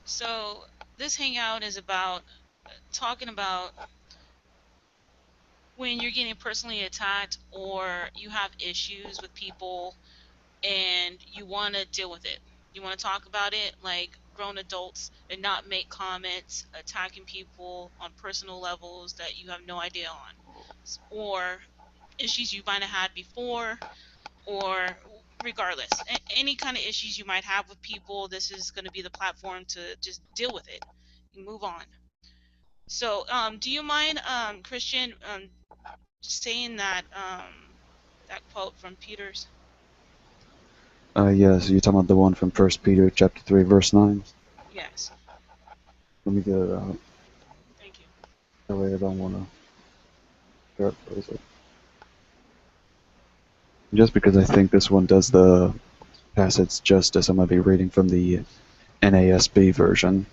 So this hangout is about talking about when you're getting personally attacked or you have issues with people and you want to deal with it. You want to talk about it like grown adults and not make comments attacking people on personal levels that you have no idea on, or issues you might have had before, or regardless, any kind of issues you might have with people. This is going to be the platform to just deal with it and move on. So, do you mind, Christian, saying that quote from Peter's? Yes, you're talking about the one from First Peter chapter 3, verse 9. Yes. Let me get it out. Thank you. That way I don't want to paraphrase it. Just because I think this one does the passage justice, I'm going to be reading from the NASB version.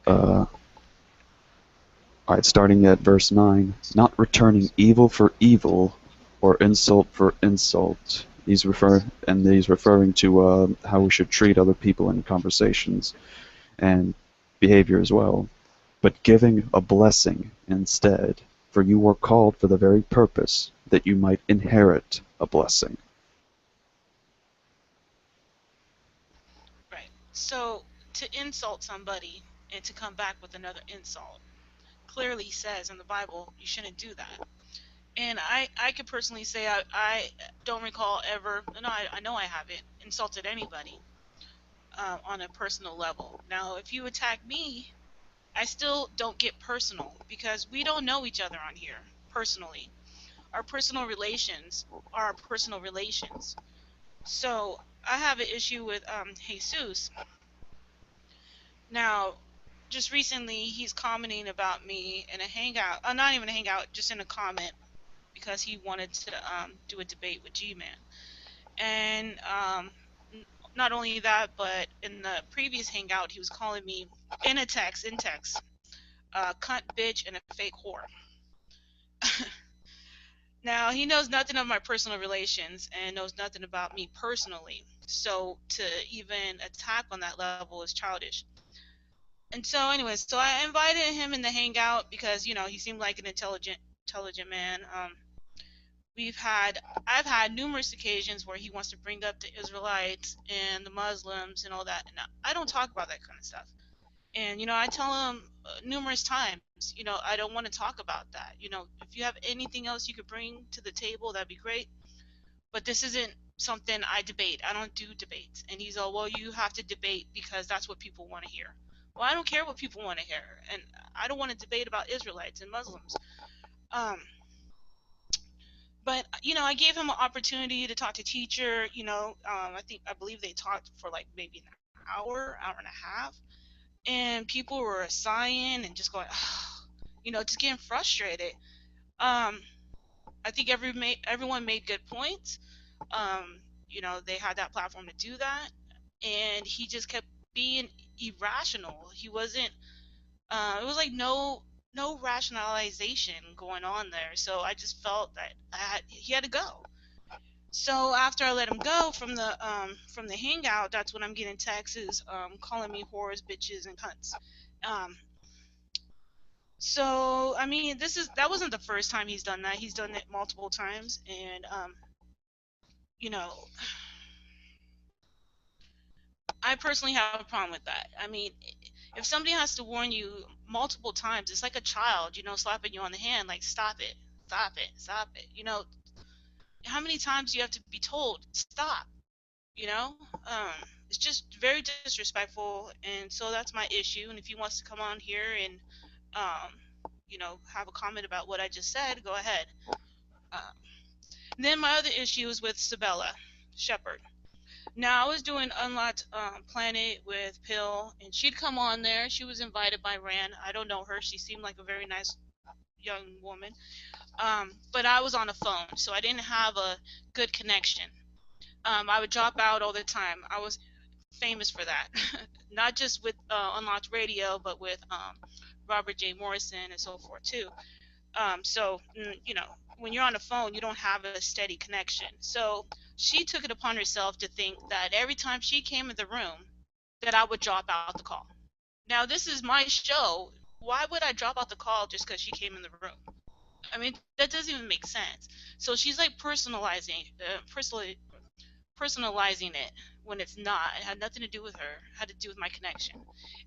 Okay. Alright, starting at verse 9. Not returning evil for evil or insult for insult. These referring to how we should treat other people in conversations and behavior as well, but giving a blessing instead, for you were called for the very purpose that you might inherit a blessing. Right. So to insult somebody and to come back with another insult clearly says in the Bible you shouldn't do that. And I could personally say I don't recall ever, no, I know I haven't insulted anybody on a personal level. Now, if you attack me, I still don't get personal because we don't know each other on here personally. Our personal relations are our personal relations. So I have an issue with Jesus. Now, just recently, he's commenting about me in a hangout, not even a hangout, just in a comment because he wanted to do a debate with G-Man. And not only that, but in the previous hangout, he was calling me in text, cunt, bitch, and a fake whore. Now, he knows nothing of my personal relations and knows nothing about me personally. So to even attack on that level is childish. And so, anyways, so I invited him in the hangout because he seemed like an intelligent man. We've had I've had numerous occasions where he wants to bring up the Israelites and the Muslims and all that, and I don't talk about that kind of stuff. And I tell him numerous times, I don't want to talk about that. If you have anything else you could bring to the table, that'd be great. But this isn't something I debate. I don't do debates. And he's all, well, you have to debate because that's what people want to hear. Well, I don't care what people want to hear, and I don't want to debate about Israelites and Muslims. Um, but I gave him an opportunity to talk to teacher. I believe they talked for like maybe an hour and a half, and people were sighing and just going, just getting frustrated. Um, I think everyone made good points. They had that platform to do that, and he just kept being irrational. He wasn't. It was like no rationalization going on there. So I just felt that he had to go. So after I let him go from the hangout, that's when I'm getting texts calling me whores, bitches, and cunts. Um, so I mean, that wasn't the first time he's done that. He's done it multiple times, and you know, I personally have a problem with that. I mean, if somebody has to warn you multiple times, it's like a child, slapping you on the hand, like stop it, stop it, stop it. How many times do you have to be told stop? You know, um, it's just very disrespectful, and so that's my issue. And if he wants to come on here and have a comment about what I just said, go ahead. Um, then my other issue is with Sabella Shepherd. Now I was doing Unlocked Planet with Pill, and she'd come on there. She was invited by Rand. I don't know her. She seemed like a very nice young woman. But I was on a phone, so I didn't have a good connection. I would drop out all the time. I was famous for that, not just with Unlocked Radio, but with Robert J. Morrison and so forth too. So, when you're on the phone, you don't have a steady connection. So she took it upon herself to think that every time she came in the room, that I would drop out the call. Now, this is my show. Why would I drop out the call just because she came in the room? I mean, that doesn't even make sense. So she's like personalizing it when it's not. It had nothing to do with her. It had to do with my connection.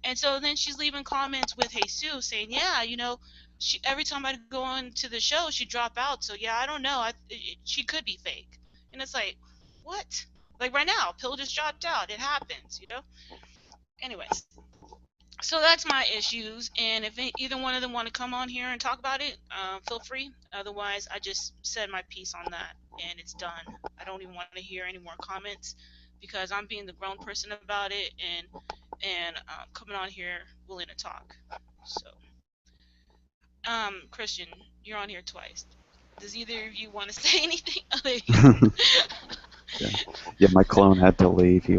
And so then she's leaving comments with Jesus saying, "Yeah, she every time I go into the show, she drop out. So yeah, I don't know. She could be fake." And it's like, what? Like right now, Pill just dropped out. It happens. Anyways, so that's my issues. And if either one of them want to come on here and talk about it, feel free. Otherwise, I just said my piece on that, and it's done. I don't even want to hear any more comments because I'm being the grown person about it, and coming on here willing to talk. So, Christian, you're on here twice. Does either of you want to say anything? There you go. Yeah. Yeah, my clone had to leave. He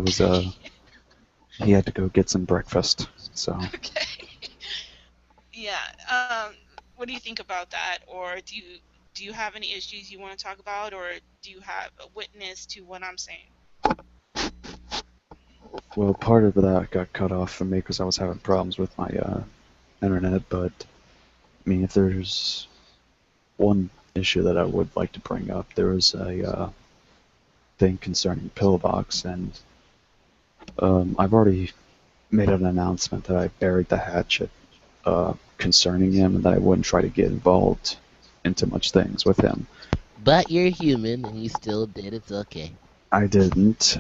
had to go get some breakfast. So Okay. Yeah. What do you think about that, or do you have any issues you want to talk about, or do you have a witness to what I'm saying? well, part of that got cut off for me because I was having problems with my internet. But I mean, if there's one issue that I would like to bring up, there was a thing concerning Pillbox, and I've already made an announcement that I buried the hatchet concerning him, and that I wouldn't try to get involved into much things with him. But you're human, and you still did. It's okay. I didn't.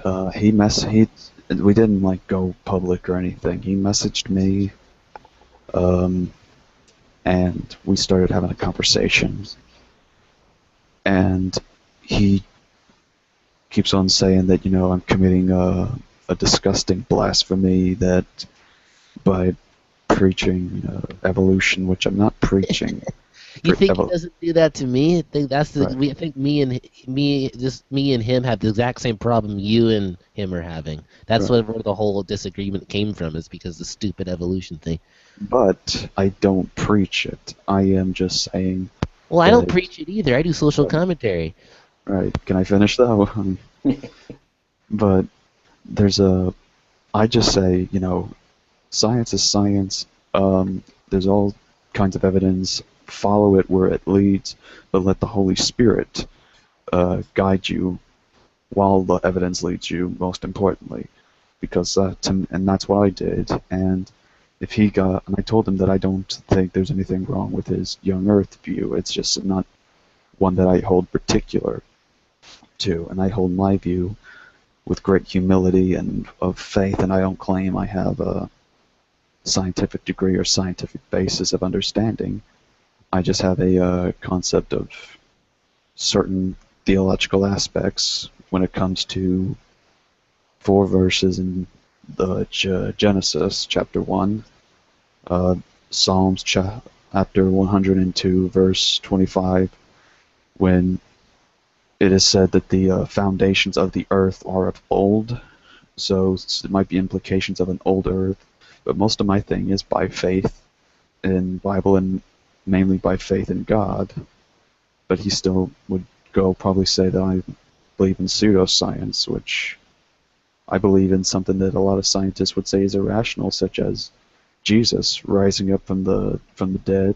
We didn't like go public or anything. He messaged me, um, and we started having a conversation. And he keeps on saying that I'm committing a disgusting blasphemy that by preaching evolution, which I'm not preaching. You think he Evol- doesn't do that to me? I think that's the. right, I think me and him have the exact same problem you and him are having. That's right. where the whole disagreement came from. Is because the stupid evolution thing. But I don't preach it. I am just saying Well, I don't that. preach it either. I do social Right. commentary. Right. Can I finish though? But there's a. I just say, science is science. There's all kinds of evidence. Follow it where it leads, but let the Holy Spirit guide you while the evidence leads you. Most importantly, because and that's what I did. And and I told him that I don't think there's anything wrong with his young Earth view. It's just not one that I hold particular to, and I hold my view with great humility and of faith, and I don't claim I have a scientific degree or scientific basis of understanding. I just have a concept of certain theological aspects when it comes to 4 verses in the Genesis chapter 1, uh, Psalms chapter 102 verse 25, when it is said that the foundations of the earth are of old. So it might be implications of an old earth, but most of my thing is by faith in Bible and mainly by faith in God. But he still would probably say that I believe in pseudoscience, which I believe in something that a lot of scientists would say is irrational, such as Jesus rising up from the dead,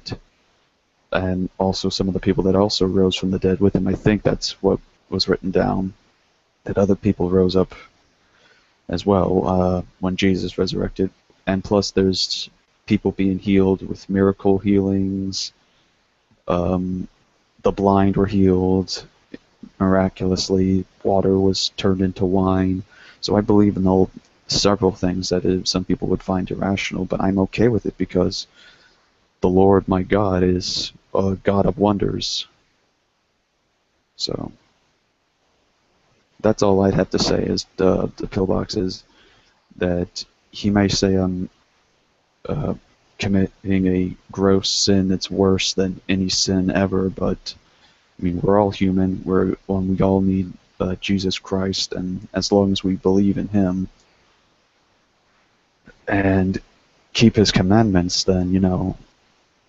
and also some of the people that also rose from the dead with him. I think that's what was written down, that other people rose up as well when Jesus resurrected. And plus, there's people being healed with miracle healings. Um, the blind were healed miraculously. Water was turned into wine. So I believe in several things that some people would find irrational, but I'm okay with it because the Lord my God is a God of wonders. So that's all I'd have to say is the pillbox is that he may say I'm committing a gross sin that's worse than any sin ever, but I mean we're all human. We all need Jesus Christ, and as long as we believe in Him and keep His commandments, then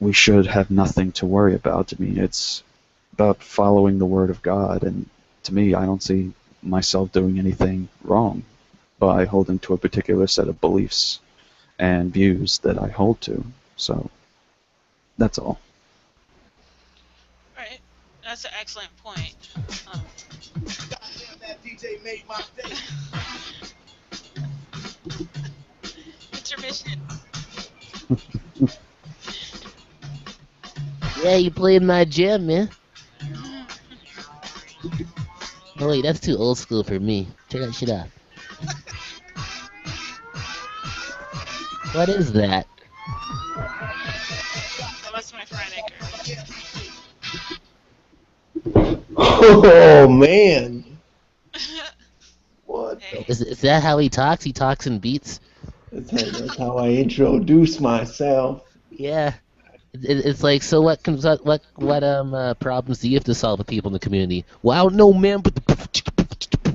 we should have nothing to worry about. I mean, it's about following the Word of God, and to me, I don't see myself doing anything wrong. by holding to a particular set of beliefs and views that I hold to. So that's all. Right. That's an excellent point. Um, Goddamn, that DJ made my day. intermission. Yeah, you played my jam, man. Oh wait, that's too old school for me. Turn that shit off. What is that? Oh, that's my friend Iker. Oh man, what the? Hey. Is that how he talks? He talks in beats. That's how I introduce myself. Yeah. It's like, so what comes up? What problems do you have to solve with people in the community? Well, I don't know, man. But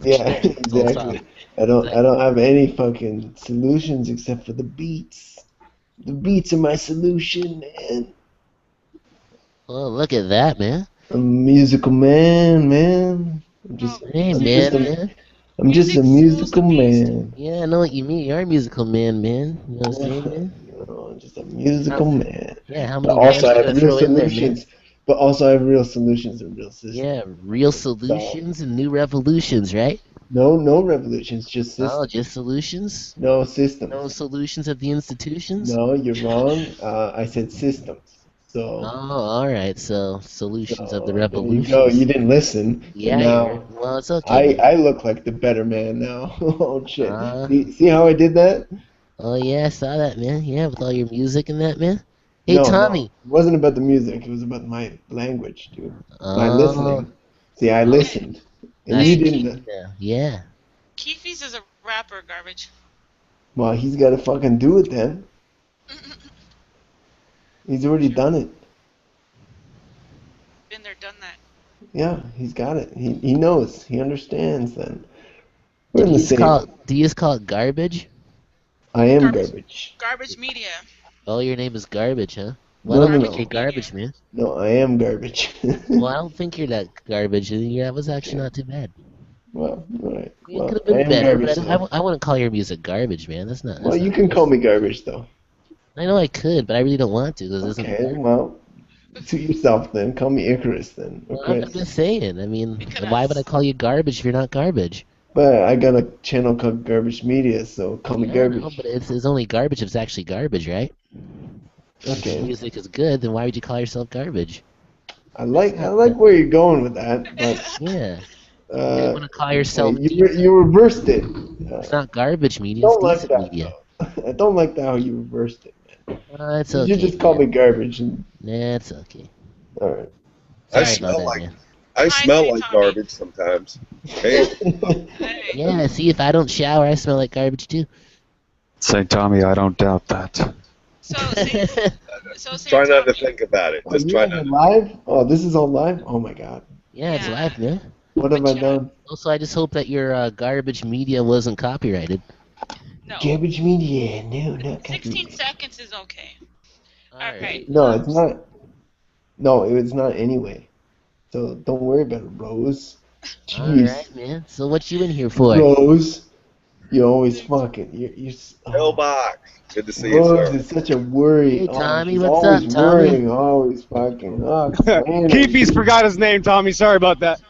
Yeah, It's all exactly. solved. I don't have any fucking solutions except for the beats. The beats are my solution, man. Oh, look at that, man. I'm a musical man, man. I'm just, Oh, Hey, I'm just man, a, man. I'm just a music fuels the musical beast. man. Yeah, I know what you mean. You're a musical man, man. You know what I'm Yeah, saying, man? you know, just a How, musical man. yeah, how But many also rhymes I you have gotta real throw in there, man? solutions. But also I have real solutions and real systems. Yeah, real So solutions and new revolutions, right? no revolutions, just Oh, systems. just solutions? No No systems. solutions at the institutions? No, you're wrong. I said systems. Oh, all right. So solutions of the So there you go. You revolutions. didn't listen, and Yeah, now well, it's okay, man. I look like the better man now. Oh shit! Uh, See how I did that? oh yeah, I saw that, man. Yeah, with all your music and that, man. Hey, No, Tommy. it wasn't about the music. It was about my language, dude. My Oh, listening. See, I oh, Hey, listened, and I you hey, see Ke- didn't. now. Yeah. Keefe's is a rapper, garbage. Well, he's got to fucking do it then. He's already done it. Been there, done that. Yeah, he's got it. He knows. He understands. Then we're Did in you the just call same. it? Do you just call it garbage? I am Garbage, garbage. garbage media. Oh, your name is garbage, huh? Well, I No, don't no, think Garbage you're no. media. garbage, man. No, I am garbage. Well, I don't think you're that garbage. Yeah, that was actually Okay. not too bad. Well, all right. It could Well, have I been am better, but garbage though. I wouldn't call your music garbage, man. That's not. Well, That's you not can call nice. me garbage though. I know I could, but I really don't want to because it isn't Okay, garbage. well, to yourself then. Call me Icarus then, or Well, I'm Chris. just saying. I mean, why would I Because call you garbage if you're not garbage? But I got a channel called Garbage Media, so call me Yeah, I know, garbage. but it's only garbage if it's actually garbage, right? If your Okay. music is good, then why would you call yourself garbage? That's I not. like where you're going with that, but Yeah. You uh, want to call yourself you decent? reversed it. It's not garbage media. It's Don't like decent that media. though. I don't like that how you reversed it, man. It's You should okay, just call me man. garbage and Nah, it's okay. all right. I Sorry hey, about smell that, like man. I hi, smell St. like Tommy. garbage sometimes. Hey, Hey, Yeah, see, if I don't shower, I smell like garbage too. St. Tommy, I don't doubt that. so St. So try St. not to Tommy. think about it. Oh, Just you try guys not are to. live? Oh, this is all live? Oh my God. Yeah, it's Yeah, live, man. What have but I yeah, done? Also, I just hope that your garbage media wasn't copyrighted. no. Garbage Media, no, not 16 copyright. seconds is okay. All All right. right. No, it's not. No, it's not anyway. So don't worry about it, Rose. All Jeez, right, man. So what you in here for? Rose, you always fucking. Oh, Pillbox. Good to see you, Rose sir. is such a worry. Hey, Oh, Tommy, she's what's always up, Tommy? worrying, always fucking. Oh, complaining. Keefies forgot his name, Tommy. Sorry about that.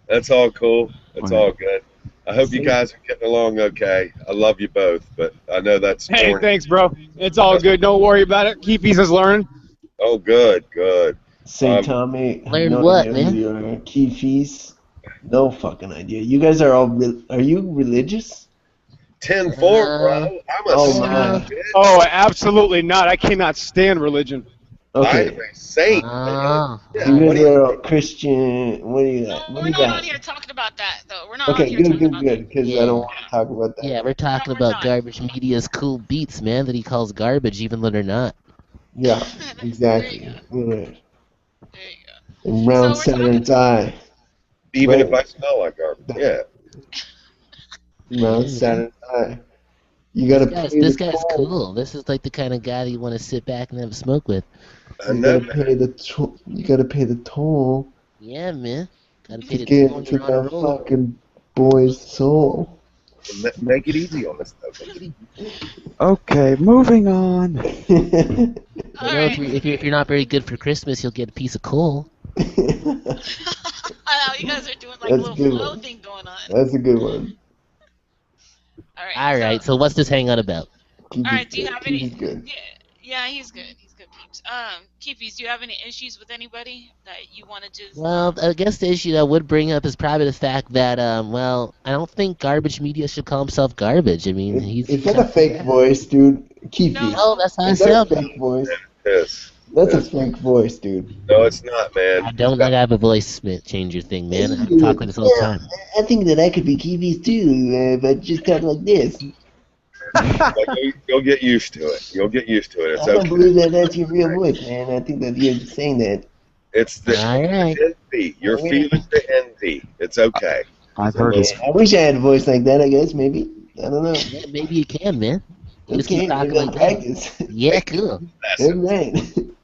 That's all cool. That's Wait, all good. I hope you Say, guys are getting along okay. I love you both, but I know that's Hey, torn. thanks, bro. It's all good. Don't worry about it. Keefies is learning. Oh, good, good. Say, Tommy, I have Learn no what, idea who man? you are. Key fees, no fucking idea. You guys are all. Are you religious? 10-4, bro. Uh, I'm a Oh son of uh, a man. bitch. Oh, absolutely not. I cannot stand religion. I am Okay, a saint, man. Yeah. you I What guys do you see. are all think? Christian. What do you No, got? What do we're you not on got? here talking about that though. We're not on Okay, here good, talking good, about that. good. Because I don't Yeah. want to talk about that. Yeah, we're No, talking we're about not. garbage media's cool beats, man, that he calls garbage, even though they're not. Yeah, There you go. exactly. All right. There you go. And So round we're talking. Saturn's eye. Even Right. if I smell like garbage. Yeah. Round Yeah, man. Saturn's eye. You gotta pay the This guy's toll. cool. This is like the kind of guy that you want to sit back and have a smoke with. I You know, gotta man. pay the toll. You gotta pay the toll Yeah, man. Gotta to pay the get toll when into you're on a that roll. fucking boy's soul. Make it easy on us, though. Okay, moving on. All You know, right. if you're not very good for Christmas, you'll get a piece of coal. I know you guys are doing like a That's a little good flow one. thing going on. That's a good one. All right. All right. So what's this hangout about? All right. Do you have any? Keep good. Yeah. Yeah, he's good. He's good, peeps. Keepies, do you have any issues with anybody that you want to just Well, I guess the issue that I would bring up is probably the fact that, well, I don't think garbage media should call himself garbage. I mean, Is he's that a kind fake of voice, dude? Keefy. No. Oh, that's how I Is that a sound. fake voice? Yes. That's a Yes. fake voice, dude. No, it's not, man. I don't like I have a voice changer thing, man. I talk like this all the time. I think that I could be Keefy's too, but just talk like this. Like, you'll get used to it. You'll get used to it. It's I don't okay. believe that that's your real voice, man. I think that you're just saying that. It's the All right. envy. You're feeling the envy. It's okay. I've heard his. I wish I had a voice like that, I guess, maybe. I don't know. Yeah, maybe you can, man. You just Okay, keep talking maybe I'll like that. practice. Yeah, cool. All right.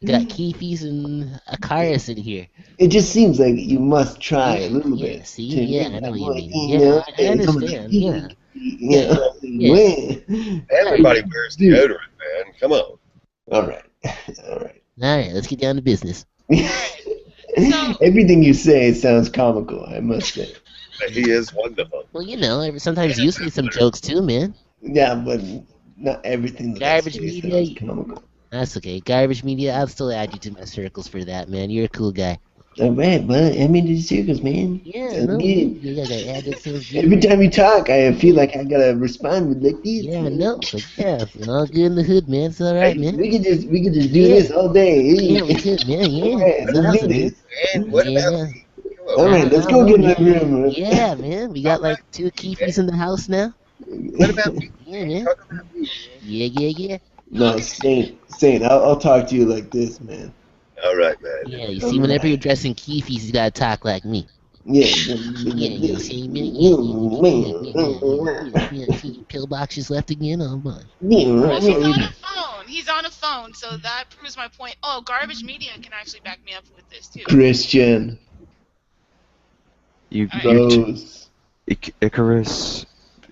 Got Keefies and Akaris in here. It just seems like you must try a little Yeah, bit. see? to Yeah, make I know that what you voice, mean. you Yeah, know? I understand. Yeah. Yeah. Yeah. Everybody wears deodorant, man. Come on. All right. All right. All right, let's get down to business. So- Everything you say sounds comical, I must say. He is wonderful. Well, you know, sometimes you say some jokes too, man. Yeah, but not everything that Garbage I say media. sounds comical. That's okay. Garbage media, I'll still add you to my circles for that, man. You're a cool guy. All right, well, I'm into the circus, man. Yeah, Sounds no, good. you gotta add that sounds good. Every time you talk, I feel like I gotta respond with like this. Yeah, man. no, but yeah, it's all good in the hood, man. It's all right, man. We could just do Yeah. this all day. Yeah, we could, man. Yeah, All right, it's let's awesome, do man. this. And what about Yeah. me? Come All on. right, let's go get in the room. Yeah, man. We got like 2 keepies in the house now. What about me? Yeah, man. Talk about me. Yeah. No, Saint, I'll talk to you like this, man. All right, man. Yeah, you see, whenever you're dressing keefies, you gotta talk like me. Yeah, Yeah, you see, man. Yeah. Pillboxes left again. Oh my. Well, he's on a phone. He's on a phone, so that proves my point. Oh, garbage media can actually back me up with this too. Christian, You, All you right. Rose, Icarus,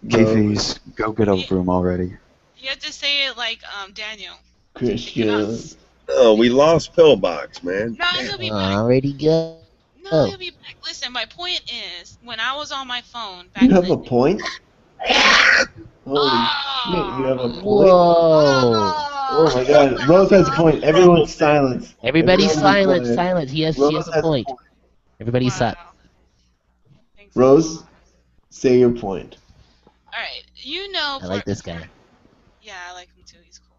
Keefies, go get over him already. You have to say it like Daniel. Christian. Oh, we lost Pillbox, man. No, he'll be back. Already go. No, he'll be back. Listen, my point is, when I was on my phone back You have in a the point? Holy Oh. shit, you have a point? Whoa. Oh my god, Rose has a point. Everyone's silent. Everybody's Everyone be silent. quiet. Silent. She has Rose a has point. Everybody's Wow. silent. Thanks a Rose, lot. say your point. All right, you know. I like this guy. Yeah, I like him too. He's cool.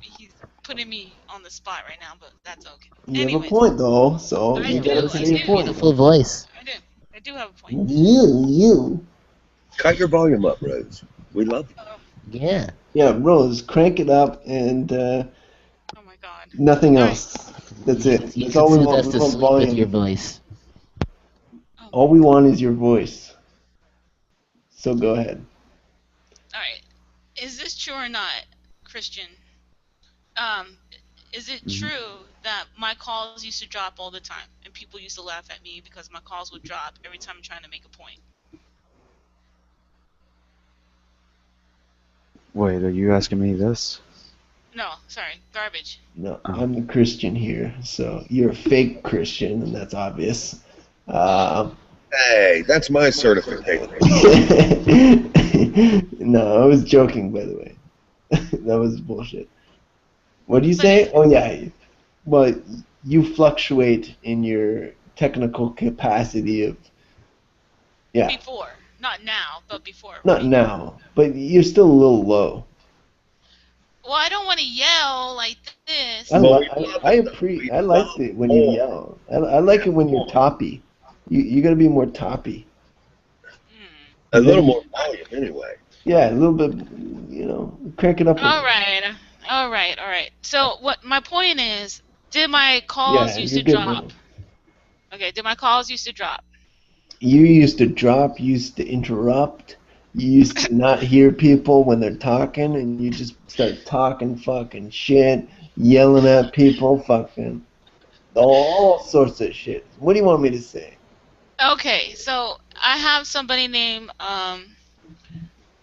He's putting me on the spot right now, but that's okay. You have a Anyways, point though, so I you do, gotta I say do. your point. Beautiful voice. I do have a point. You. Cut your volume up, Rose. We love you. Yeah. Yeah, Rose, crank it up and Oh my god. nothing All right. else. That's it. You That's can all we soothe want. us We to want sleep with your volume. voice. All we want is your voice. So go ahead. All right. Is this true or not, Christian? Is it true that my calls used to drop all the time, and people used to laugh at me because my calls would drop every time I'm trying to make a point? Wait, are you asking me this? No, sorry, garbage. No, I'm the Christian here, so you're a fake Christian, and that's obvious. Hey, that's my certification. No, I was joking, by the way. That was bullshit. What do you say? Oh, yeah. Well, you fluctuate in your technical capacity of. Yeah, Before, not now, but before. not now, but you're still a little low. Well, I don't want to yell like this. I like love it when you yell. I like it when you're toppy. You gotta be more toppy. Hmm. A little more volume, anyway. Yeah, a little bit, crank it up. All right. So what my point is, did my calls used to good, drop? man. Okay, did my calls used to drop? You used to drop, you used to interrupt, you used to not hear people when they're talking, and you just start talking fucking shit, yelling at people, fucking all sorts of shit. What do you want me to say? Okay, so I have somebody named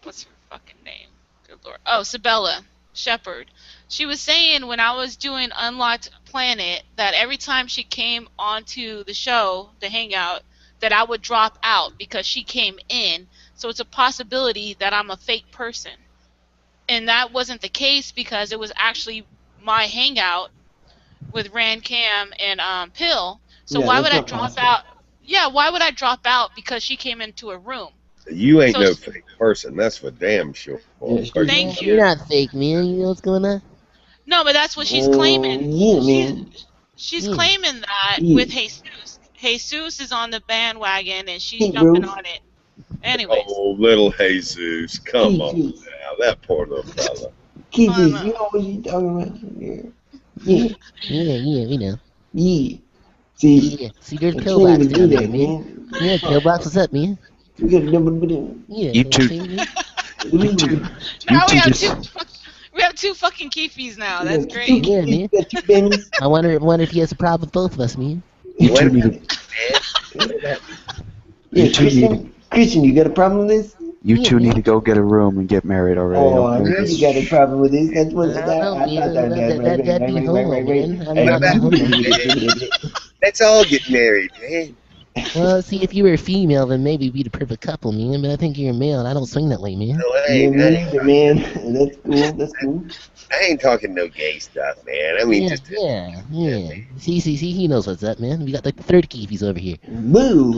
what's her fucking name? Good Lord. Oh, Sabella Shepherd. She was saying when I was doing Unlocked Planet that every time she came onto the show, the Hangout, that I would drop out because she came in. So it's a possibility that I'm a fake person. And that wasn't the case because it was actually my Hangout with Rand Cam and Pill. So Yeah, why that's would I not drop possible. out? Yeah, why would I drop out because she came into a room? You ain't So no fake person. That's for damn sure. Yeah, Of course she's Yeah, thank you're you. not fake, man. You know what's going on? No, but that's what she's claiming. yeah, She's man. she's Yeah. claiming that Yeah. with Jesus. Jesus is on the bandwagon and she's Hey, bro. jumping on it. Anyways, Oh, little Jesus. Come on Jesus. now. That poor little fella. I Jesus, know. you know what you talking about? Yeah. Yeah. Yeah, we know. Yeah. See, Yeah. See, there's I can't pillbox even do down there, that, man. man. Yeah, Fuck. pillbox, what's up, man? We got a double bit of. Yeah, You two, see me? you two, you Now we two have just. we have two fucking keefies now. We That's got two great. Yeah, keys, man. we got two bennies. I wonder if he has a problem with both of us, man. You two Wait a need minute, to. man. Yeah, You two need to. Christian, you got a problem with this? You Yeah, two need man. to go get a room and get married already. Oh, I Okay. knew you got a problem with this. That's I what don't know, I thought man. That'd be homo, man. I'm not no homo. Let's all get married, man. Well, see, if you were a female, then maybe be the perfect couple, man. But I think you're a male, and I don't swing that way, man. No, Yeah, me neither, man. That's cool. That's cool. I ain't talking no gay stuff, man. I mean, Yeah, just yeah. See, he knows what's up, man. We got like the third keefies over here. Boo,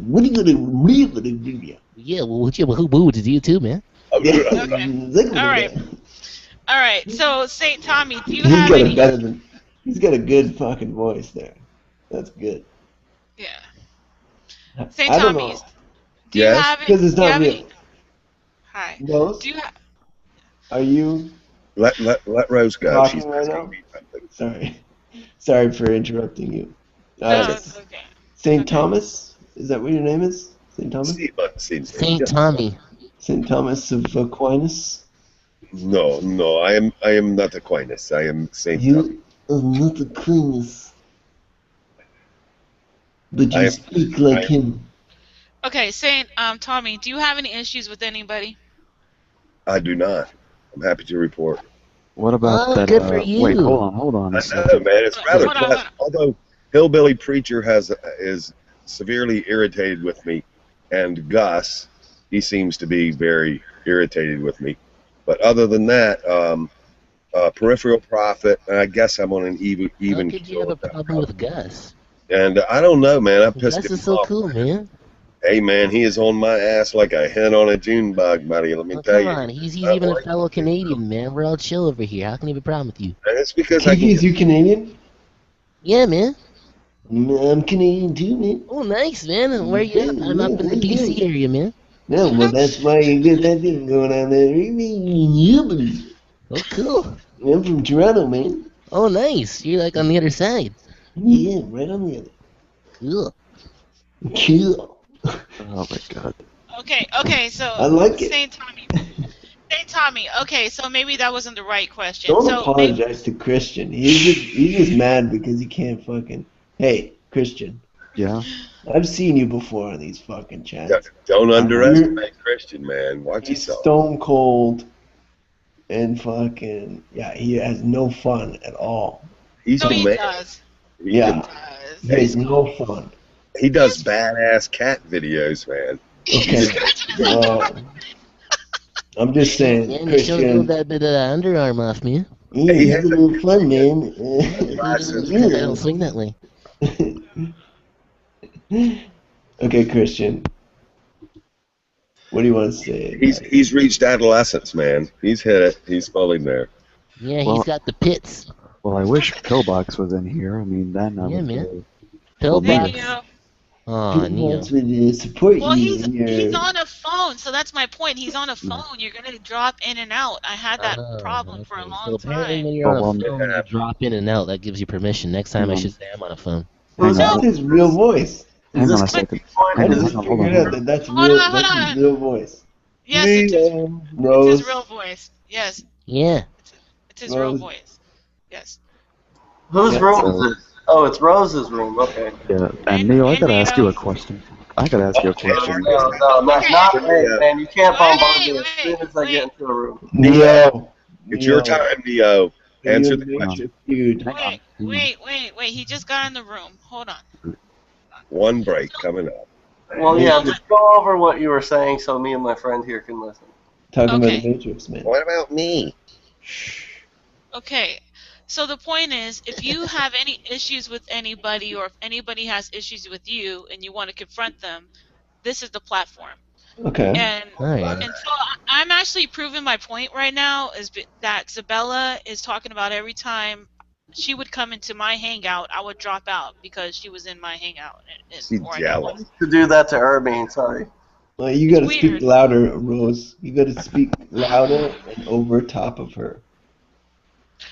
what are you gonna do? Yeah, well, who booed is you too, man? Yeah, Okay. look All at right. that. All right. So Saint Tommy, do you have any? He's got a good fucking voice there. That's good. Yeah. Saint I don't Tommy, know. do you Yes? have it? Because it's Do you not have real. any? Hi. Rose, Do you have? are you let Rose go. talking She's right asking now? me something. Sorry for interrupting you. No, it's okay. St. Okay. Thomas? Is that what your name is? St. Thomas? Saint Tommy. St. Thomas of Aquinas? No, I am not Aquinas. I am Saint Thomas. You are not Aquinas, but I you am speak like him. Okay, Saint Tommy, do you have any issues with anybody? I do not. I'm happy to report. What about Oh, that? good for Wait, you. hold on a I know, second. man. It's rather Hold on, hold pleasant. on. Although Hillbilly Preacher is severely irritated with me, and Gus, he seems to be very irritated with me. But other than that, Peripheral Prophet, I guess I'm on an even How could you have keel a with that problem with Gus? And I don't know, man. I pissed Gus him is so off. cool, man. Hey, man, he is on my ass like a hen on a June bug, buddy. Let me Oh, tell come you. on. He's I even a like fellow it. Canadian, man. We're all chill over here. How can he have a problem with you? And it's because I can Is you Canadian? Yeah, man. I'm Canadian too, man. Oh, nice, man. And where you at? I'm up in the BC area, man. No, well, that's why you get that thing going on there. Oh, cool. I'm from Toronto, man. Oh, nice. You're like on the other side. Yeah, right on the other. Cool. Cool. Oh my god. Okay, so I like it. Saint Tommy, okay, so maybe that wasn't the right question. Don't So maybe, apologize to Christian. He's just mad because he can't fucking. Hey, Christian. Yeah. I've seen you before on these fucking chats. Don't underestimate Christian, man. Watch He's yourself. stone cold and fucking he has no fun at all. He's no, the he man. does. Yeah, Does. he has no fun. He does badass cat videos, man. Okay, I'm just saying, Man, you showed a little Christian. that bit of that underarm off, man. Yeah, He he's has a little fun, man. I don't swing that way. Okay, Christian. What do you want to say? He's reached adolescence, man. He's hit it. He's falling there. Yeah, Well- he's got the pits. Well, I wish Pillbox was in here. I mean, then I Yeah, would. man. Hey, Pillbox. Neo. Aw, He Neo. wants me to support Well, you in your. he's on a phone, so that's my point. He's on a phone. You're gonna drop in and out. I had that Oh, problem for a okay. long So apparently time. when you're on Well, a phone, you drop in and out. That gives you permission. Next time I Hmm. should say I'm on a phone. Well, Hang that's on. his real voice. Hang on a This- second. I Hang on, just hang on, hold figured on. out that that's Hold real. on, hold That's his on. real voice. Yes, it's Rose. his real voice. Yes, Yeah. it's his real Rose. voice. Yes. Whose Yeah, room is it? Oh, it's Rose's room. Okay. Yeah, And and Neil, I gotta Neo. ask you a question. I gotta ask you a question. No, not Okay. hey, man. You can't bombard Wait, me as soon wait, as I get wait, into a room. Neo. It's your Neo. time, Neo. Neo Answer the Hang on. question. Matrix, dude. Hang on. Hang on. wait. He just got in the room. Hold on. One break coming up. Well, yeah, just go over what you were saying so me and my friend here can listen. Talking about Okay. the Matrix, man. What about me? Okay. So the point is, if you have any issues with anybody, or if anybody has issues with you and you want to confront them, this is the platform. Okay. And Alright. and so I'm actually proving my point right now is that Isabella is talking about every time she would come into my hangout, I would drop out because she was in my hangout, She's or I didn't want jealous. To do that to Urbane, sorry. Well, you gotta It's speak weird. louder, Rose. You gotta speak louder and over top of her.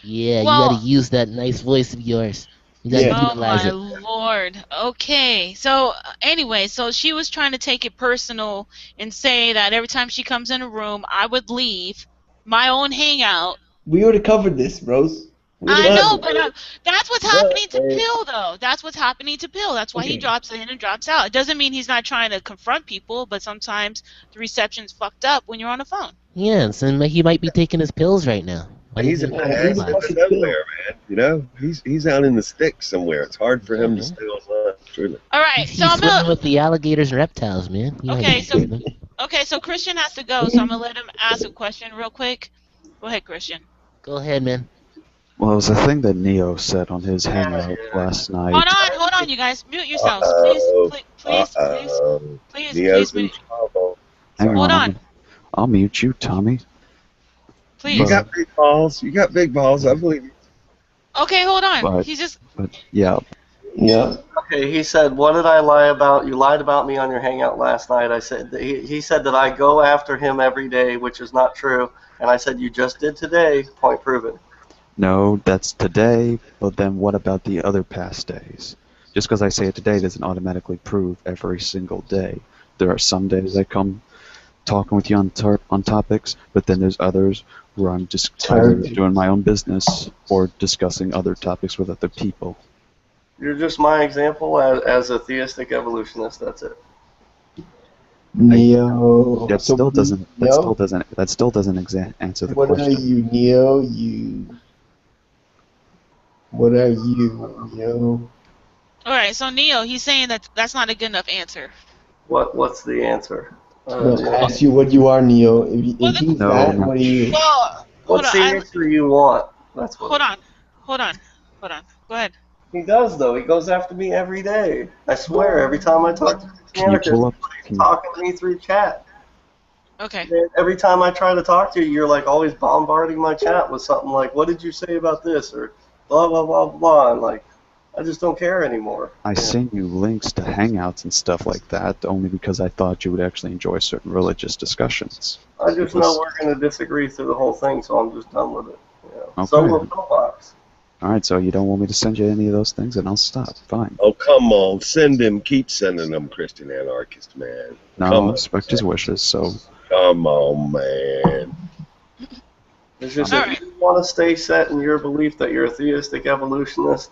Yeah, you gotta Well, use that nice voice of yours. You gotta Yeah. oh utilize my it. lord. Okay. So anyway, so she was trying to take it personal and say that every time she comes in a room, I would leave my own hangout. We already covered this, Rose. We already I know, covered but that's what's But, happening to Pill, though. That's what's happening to Pill. That's why he Okay. drops in and drops out. It doesn't mean he's not trying to confront people, but sometimes the reception's fucked up when you're on the phone. Yeah, and so he might be taking his pills right now. Why do you He's in think the Yeah, that he's ass a of much? fucking nowhere, man. You know, he's out in the sticks somewhere. It's hard for him to Yeah. stay online. Truly. All right, so He's I'm swimming gonna. with the alligators and reptiles, man. He might Okay, take care of them. so Christian has to go, so I'm gonna let him ask a question real quick. Go ahead, Christian. Go ahead, man. Well, it was a thing that Neo said on his hangout last night. Hold on, you guys. Mute Uh yourselves, oh. please Neo's in mute. trouble. Hang Hold on, on, I'll mute you, Tommy. You please. got big balls. You got big balls. I believe you. Okay, hold on. But, He's just. but yeah, Yeah. Okay, he said, what did I lie about? You lied about me on your hangout last night. I said he said that I go after him every day, which is not true. And I said, you just did today. Point proven. no, that's today. But then what about the other past days? Just because I say it today doesn't automatically prove every single day. There are some days I come talking with you on topics, but then there's others where I'm just either doing my own business or discussing other topics with other people. You're just my example as a theistic evolutionist. That's it. Neo. That still doesn't. That still doesn't. That still doesn't answer the What are question. you, Neo? What are you, Neo? All right, so Neo, he's saying that that's not a good enough answer. What's the answer? No, I asked you what you are, Neo. If he's No, that, no. what are you? Well, hold What's on. the answer you want? That's what. Hold on. Go ahead. He does though. He goes after me every day. I swear. Every time I talk to Can you Christiana, pull up? he's talking to me through chat. Okay. And every time I try to talk to you, you're like always bombarding my chat with something like, "What did you say about this?" or blah blah blah blah. And like, I just don't care anymore. I sent you links to Hangouts and stuff like that only because I thought you would actually enjoy certain religious discussions. I just know we're going to disagree through the whole thing, so I'm just done with it. You know? Okay. So will Pillbox. All right, so you don't want me to send you any of those things, and I'll stop. Fine. Oh, come on. Send him. Keep sending them, Christian Anarchist, man. No, Come I on. respect his wishes. So Come on, man. It's just All if right. you want to stay set in your belief that you're a theistic evolutionist,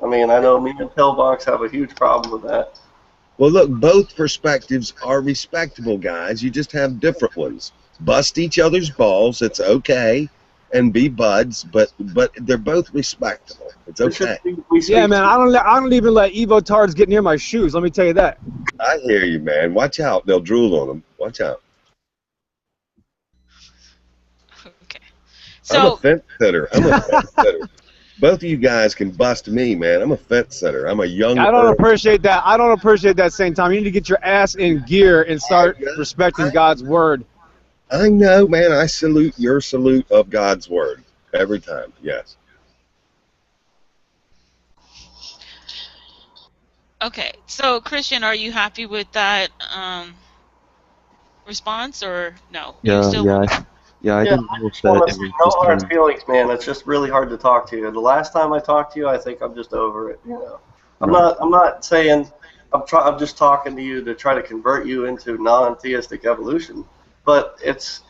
I mean, I know me and Pillbox have a huge problem with that. Well, look, both perspectives are respectable, guys. You just have different ones. Bust each other's balls. It's okay. And be buds, but they're both respectable. It's okay. Yeah, man, I don't even let Evo tards get near my shoes. Let me tell you that. I hear you, man. Watch out. They'll drool on them. Watch out. Okay. I'm a So fence sitter. Both of you guys can bust me, man. I'm a fence sitter. I'm a young I don't Earl. appreciate that. I don't appreciate that same time. You need to get your ass in gear and start respecting God's word. I know, man. I salute your salute of God's word every time. Yes. okay. So Christian, are you happy with that response or no? yeah, You still yeah, want I Yeah, didn't I know just that want it to say was no just hard gonna. feelings, man. It's just really hard to talk to you. The last time I talked to you, I think I'm just over it. You know, Right. I'm not saying I'm just talking to you to try to convert you into non-theistic evolution. But it's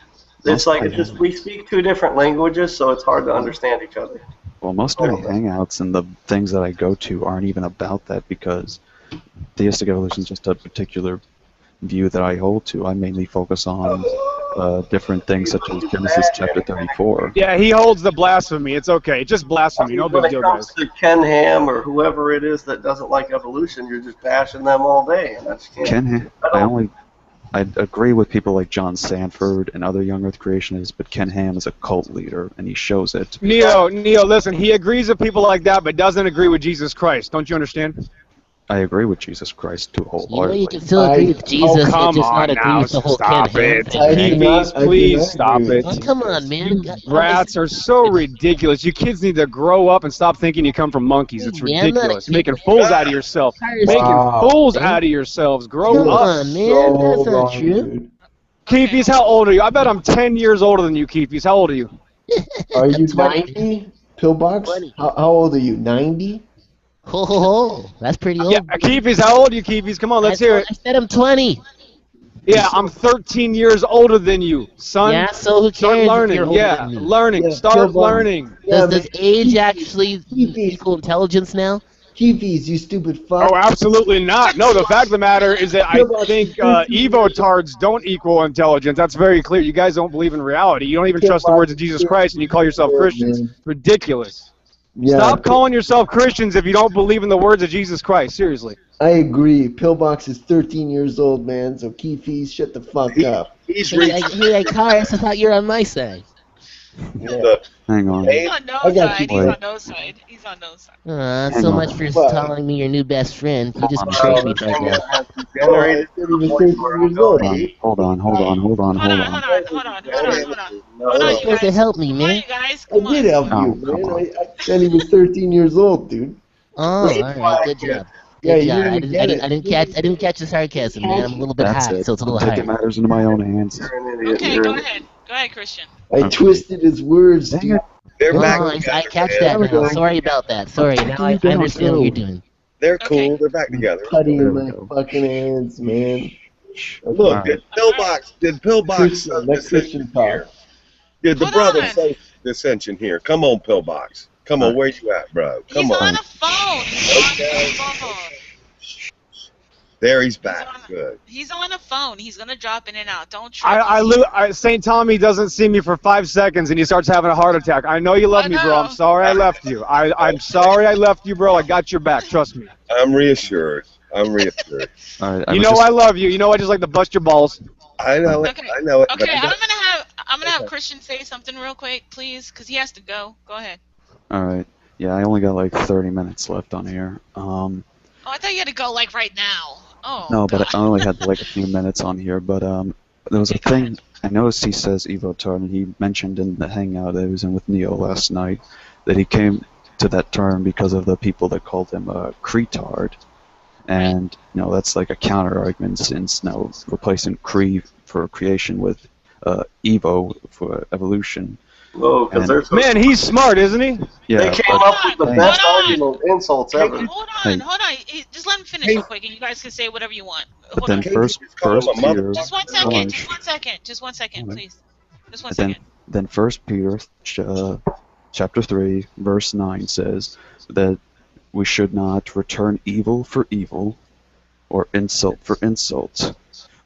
like it's just we speak two different languages, so it's hard to understand each other. Well, most of my Hangouts and the things that I go to aren't even about that because theistic evolution is just a particular view that I hold to. I mainly focus on different things such as Genesis chapter 34. Yeah, he holds the blasphemy. It's okay. Just blasphemy. No When big it deal, comes guys. to Ken Ham or whoever it is that doesn't like evolution, you're just bashing them all day, and I just can't. I agree with people like John Sanford and other young Earth creationists, but Ken Ham is a cult leader, and he shows it. Neo, listen, he agrees with people like that, but doesn't agree with Jesus Christ. Don't you understand? I agree with Jesus Christ to a whole You know, you can still agree with Jesus, and come just on not agree now, with the whole stop Ken Ham it. thing, I right? do not- I do Please not stop agree it. with Oh, come on, man. You brats are so ridiculous. You kids need to grow up and stop thinking you come from monkeys. It's Hey, man, I'm not a ridiculous. kid. Making fools out of yourself. Cyrus, Making Wow. fools man. out of yourselves. Grow Come up. on, man. That's not wrong, true. dude. Keefies, how old are you? I bet I'm 10 years older than you, Keefies. How old are you? Are I'm you 20. 90? Pillbox? 20. How old are you? 90? Ho, ho, ho. That's pretty old. Yeah, Keefies, how old are you, Keefies? Come on, let's hear it. I said I'm 20. Yeah, I'm 13 years older than you, son. Yeah, so who Start cares if learning. you're older Yeah, than me? learning. Yeah, Start Pillbox. learning. Yeah, Does age actually equal intelligence now? Keefies, you stupid fuck. Oh, absolutely not. No, the fact of the matter is that I think evotards don't equal intelligence. That's very clear. You guys don't believe in reality. You don't even trust the words of Jesus Christ, and you call yourself Christians. Man. Ridiculous. Yeah, Stop calling yourself Christians if you don't believe in the words of Jesus Christ. Seriously. I agree. Pillbox is 13 years old, man, so Keefies, shut the fuck up. He's Hey, Cyrus, I thought you were on my side. Hang on. He's on no I got side. you. He's on no side. He's on no side. So Hang on. much for What? calling me your new best friend. You just Hold betrayed me right now. Oh, I said he was 13 years old. Hold on. Hold on, hold on, hold on. Hold on, You're you supposed to guys. help me, Come on, man. you guys. I Come on. did help Oh, you, come man. on. I said he was 13 years old, dude. Oh, all right. Good job. Yeah, Good you job. didn't get it. I didn't catch the sarcasm, man. I'm a little bit That's hot, it. so it's a little I'm taking higher. matters into my own hands. Okay, go ahead. Go ahead, Christian. I twisted his words, Dang dude. it. They're Oh, back I together. catch man. that now. go. Sorry about that. Sorry. Now I understand what you're doing. They're Okay. cool. They're back together. Putty There in we my go. fucking hands, man. Look, Alright. did Pillbox Christian, show let dissension Christian talk. here? Did the Hold brother on. say dissension here? Come on, Pillbox. Come on, where you at, bro? Come He's on. on a phone. He's on a phone. There he's back. Good. He's on a phone. He's gonna drop in and out. Don't try. St. Tommy doesn't see me for 5 seconds and he starts having a heart attack. I know you love me, bro. I'm sorry I left you. I'm sorry I left you, bro. I got your back. Trust me. I'm reassured. I'm reassured. All right, You know I love you. You know I just like to bust your balls. I know it. Okay. I know it. but Okay, I got- I'm gonna have Christian say something real quick, please, because he has to go. Go ahead. All right. Yeah, I only got like 30 minutes left on here. Oh, I thought you had to go like right now. Oh. No, God. but I only had like a few minutes on here. But there was a thing. I noticed he says Evotard, and he mentioned in the Hangout that he was in with Neo last night that he came to that term because of the people that called him a cretard. And that's like a counter argument since replacing Cree for creation with Evo for evolution. Well, because And- they're so Man, he's smart, isn't he? Yeah, they came but- up with the Hey. best Hold on. argument of insults ever. Hold Hey. on. Just let him finish Hey. real quick, and you guys can say whatever you want. But Hold then on. Can't you first just call him a Peter, motherfucker? Just 1 Hold second. on. Just 1 second, Hold on. please. Just 1 And second. then First Peter, chapter 3, verse 9 says that we should not return evil for evil or insult for insult,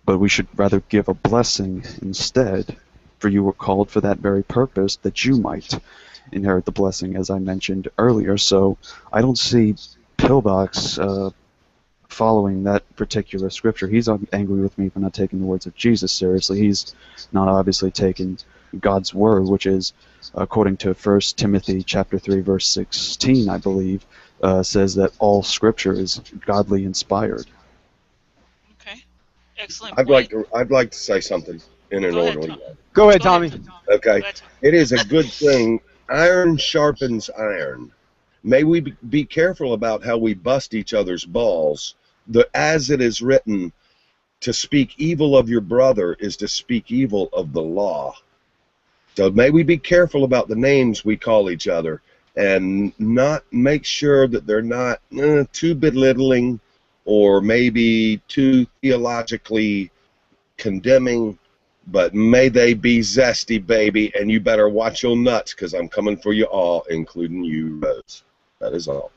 but we should rather give a blessing instead. For you were called for that very purpose, that you might inherit the blessing, as I mentioned earlier. So I don't see Pillbox following that particular scripture. He's angry with me for not taking the words of Jesus seriously. He's not obviously taking God's word, which is, according to 1 Timothy chapter 3, verse 16, I believe, says that all scripture is godly inspired. Okay. Excellent. I'd point. like to say something in an Go ahead, orderly Tom. way. Go ahead, Go Tommy. ahead. Okay. Go ahead, Tom. It is a good thing. Iron sharpens iron. May we be careful about how we bust each other's balls. As it is written, to speak evil of your brother is to speak evil of the law. So may we be careful about the names we call each other and not make sure that they're not too belittling or maybe too theologically condemning, but may they be zesty, baby, and you better watch your nuts because I'm coming for you all, including you, Rose. That is all.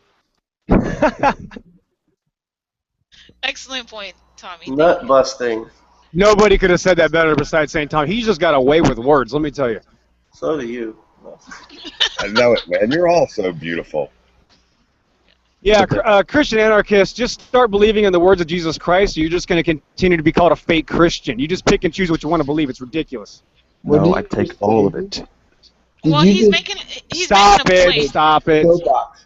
Excellent point, Tommy. Nut busting. Nobody could have said that better besides St. Tom. He's just got a way with words, let me tell you. So do you. I know it, man. You're all so beautiful. Yeah, Christian anarchists, just start believing in the words of Jesus Christ, or you're just going to continue to be called a fake Christian. You just pick and choose what you want to believe. It's ridiculous. No, I take all of it. Well, he's making Stop making a it! point. Stop it!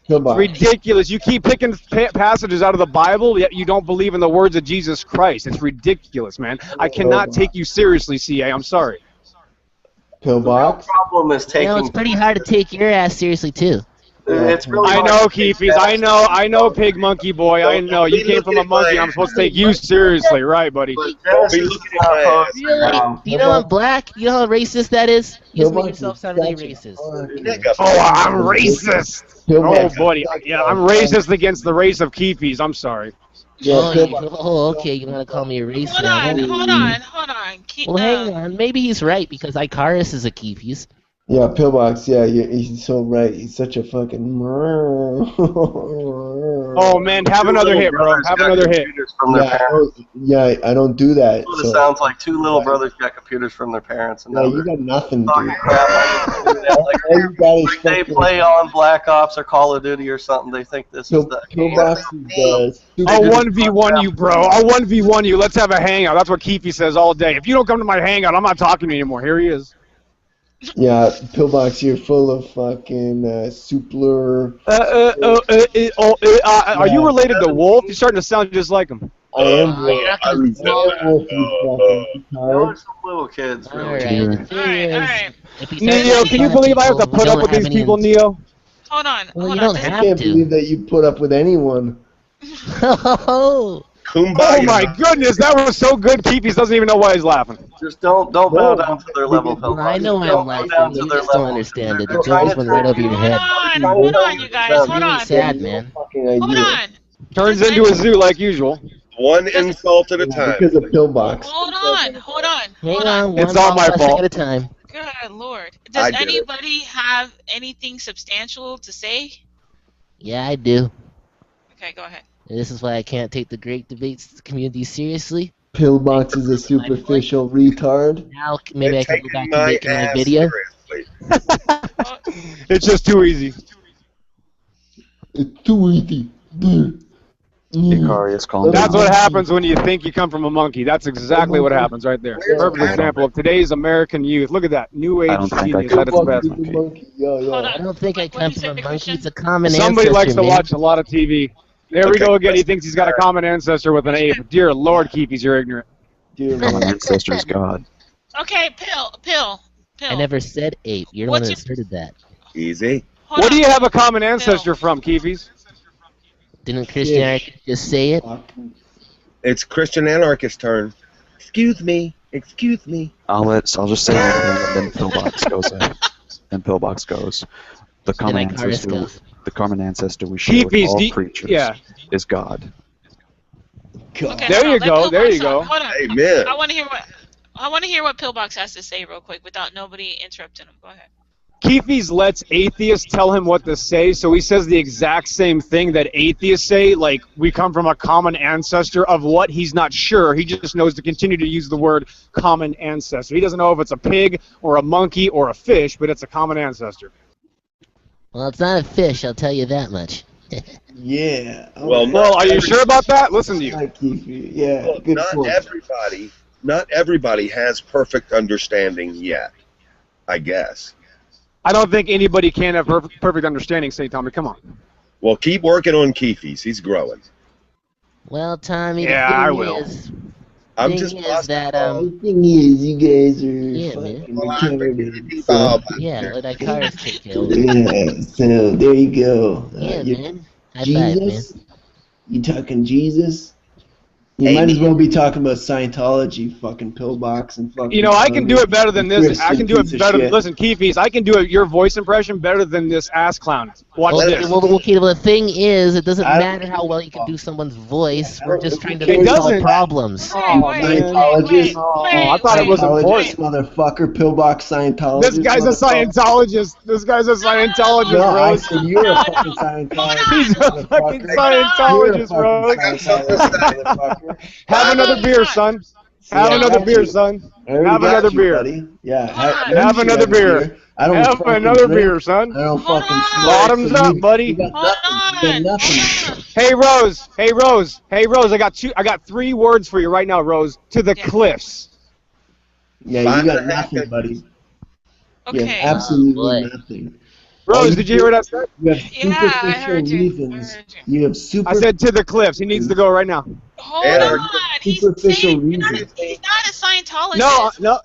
Pillbox. It's ridiculous. You keep picking passages out of the Bible, yet you don't believe in the words of Jesus Christ. It's ridiculous, man. I cannot take you seriously, CA. I'm sorry. Pillbox. The problem is taking. it's pretty hard to take your ass seriously too. It's really I hard know, to take Keefies. that. I know, Pig Monkey Boy. I know. You came from a monkey. I'm supposed to take you seriously, right, buddy? But Genesis is not posed to Really? them. Do you know I'm black? You know how racist that is? You just make Pillbox yourself is sound really such a racist. fucking- Oh, I'm racist. Pillbox. Oh, buddy. Yeah, I'm racist against the race of Keefies. I'm sorry. Yeah, Pillbox. Okay. You want to call me a racist Hold now? on. Well, hang on. Maybe he's right because Icarus is a Keefies. Yeah, Pillbox. Yeah, he's so right. He's such a fucking. Oh, man. Have another hit, bro. Have another hit. From their parents. I don't do that. It So. sounds like two little brothers got computers from their parents, and No, now you they're got nothing, talking dude. crap. All you got is Like they fucking- play on Black Ops or Call of Duty or something. They think this is the game. Pillbox is I'll 1v1 you, bro. I'll 1v1 you. Let's have a hangout. That's what Keefe says all day. If you don't come to my hangout, I'm not talking to you anymore. Here he is. Yeah, Pillbox, you're full of fucking supler. Are you related to Wolf? You're starting to sound just like him. I am. You're not gonna you fucking Those are some little kids, really. Alright, Alright. Neo, can you believe I have to put up with these people, Neo? Hold on. Well, hold you on. don't I have can't to. believe that you put up with anyone. Oh, Kumbaya. Oh my goodness, that was so good. Keefe doesn't even know why he's laughing. Just don't bow down to their level, well, Phil. I know Don't I'm bow laughing. down to You their just don't level. understand it. They're It trying goes to one right over your head. Hold on, you guys. It's Hold really on. sad, man. Fucking Hold idea. on. Turns into a zoo like usual. One insult at a time. Because of Pillbox. Hold on. Hang on, It's one all my ball fault. at a time. Good Lord. I Does did it. anybody have anything substantial to say? Yeah, I do. Okay, go ahead. And this is why I can't take the great debates community seriously. Pillbox is a superficial retard. Now maybe I They're can go back taking to making my ass video. seriously. It's just too easy. It's too easy. Ikarius, calm down. That's what happens when you think you come from a monkey. That's exactly what happens right there. Perfect example of today's American youth. Look at that. New I age don't think I genius could at its be a best. monkey. Hold on. I don't think I What come did you from say, a monkey. Christian? It's a common Somebody ancestor, likes to man. watch a lot of TV. There we Okay. go again. He thinks he's got a common ancestor with an ape. Dear Lord, Keefe, you're ignorant. Dear Common Lord. ancestor's God. Okay, Pill. I never said ape. You're the one that asserted that. Easy. Hold What on. do you have a common ancestor from, Keefe? Didn't Christianity just say it? It's Christian anarchist turn. Excuse me. I'll just say it, and then Pillbox goes in. Then Pillbox goes. The Then common Icarus ancestor. goes. The common ancestor we share with all creatures yeah. is God. Okay, There hold on. you Let go, there Pillbox you go. talk. Hold on. Amen. I want to hear what Pillbox has to say real quick without nobody interrupting him. Go ahead. Keefe lets atheists tell him what to say, so he says the exact same thing that atheists say, like, we come from a common ancestor of what he's not sure. He just knows to continue to use the word common ancestor. He doesn't know if it's a pig or a monkey or a fish, but it's a common ancestor. Well, it's not a fish, I'll tell you that much. Yeah. Well, Are you sure about that? Listen to you. I keep you. Yeah. Well, Good not point. everybody has perfect understanding yet, I guess. I don't think anybody can have perfect understanding, St. Tommy. Come on. Well, keep working on Keefe's. He's growing. Well, Tommy, Yeah, the I thing will. is, I'm thing just is that The thing is, you guys are man. fucking Well, I retarded. So, yeah, let Icarus take care of it. yeah, so there you go. Yeah, you- man. High five, man. Jesus? You talking Jesus? You Hey, might as well be talking about Scientology, fucking pillbox and fucking. You know, I can do it better than this. I can do Christian it better. piece of shit. Listen, Keefies, I can do your voice impression better than this ass clown. Watch Well, this. okay, well, the thing is, it doesn't I don't matter how well you can do someone's voice. Yeah, We're just trying to It solve doesn't. problems. Oh, wait, man. Scientologist. Oh, I thought it was Scientologist, important. motherfucker, pillbox Scientologist. This guy's a motherfucker. Scientologist. This guy's a Scientologist, No, I Rose. said you're a No, fucking no. Scientologist. He's a fucking motherfucker. You're a Scientologist, fucking Rose. I got something to say. motherfucker. Have another beer, son. Have Yeah, another got beer, you. son. I already Have got another you, beer. buddy. Yeah, Have you should another have a beer. I don't Have fucking another drink. beer, son. I don't Hold fucking on. smoke. Bottoms so up, you, buddy. You got Hold nothing. You got on. nothing. Hold on. Hey, Rose. Hey, Rose. Hey, Rose. I got 3 words for you right now, Rose. To the Yeah. cliffs. Yeah, you got nothing, buddy. You Okay. have absolutely boy. nothing. Rose, did you hear what I said? You have Yeah, I superficial heard you. reasons. I heard you. You have super. I said to the cliffs. He needs to go right now. Hold And on. He's superficial saying reasons. he's not a Scientologist. No,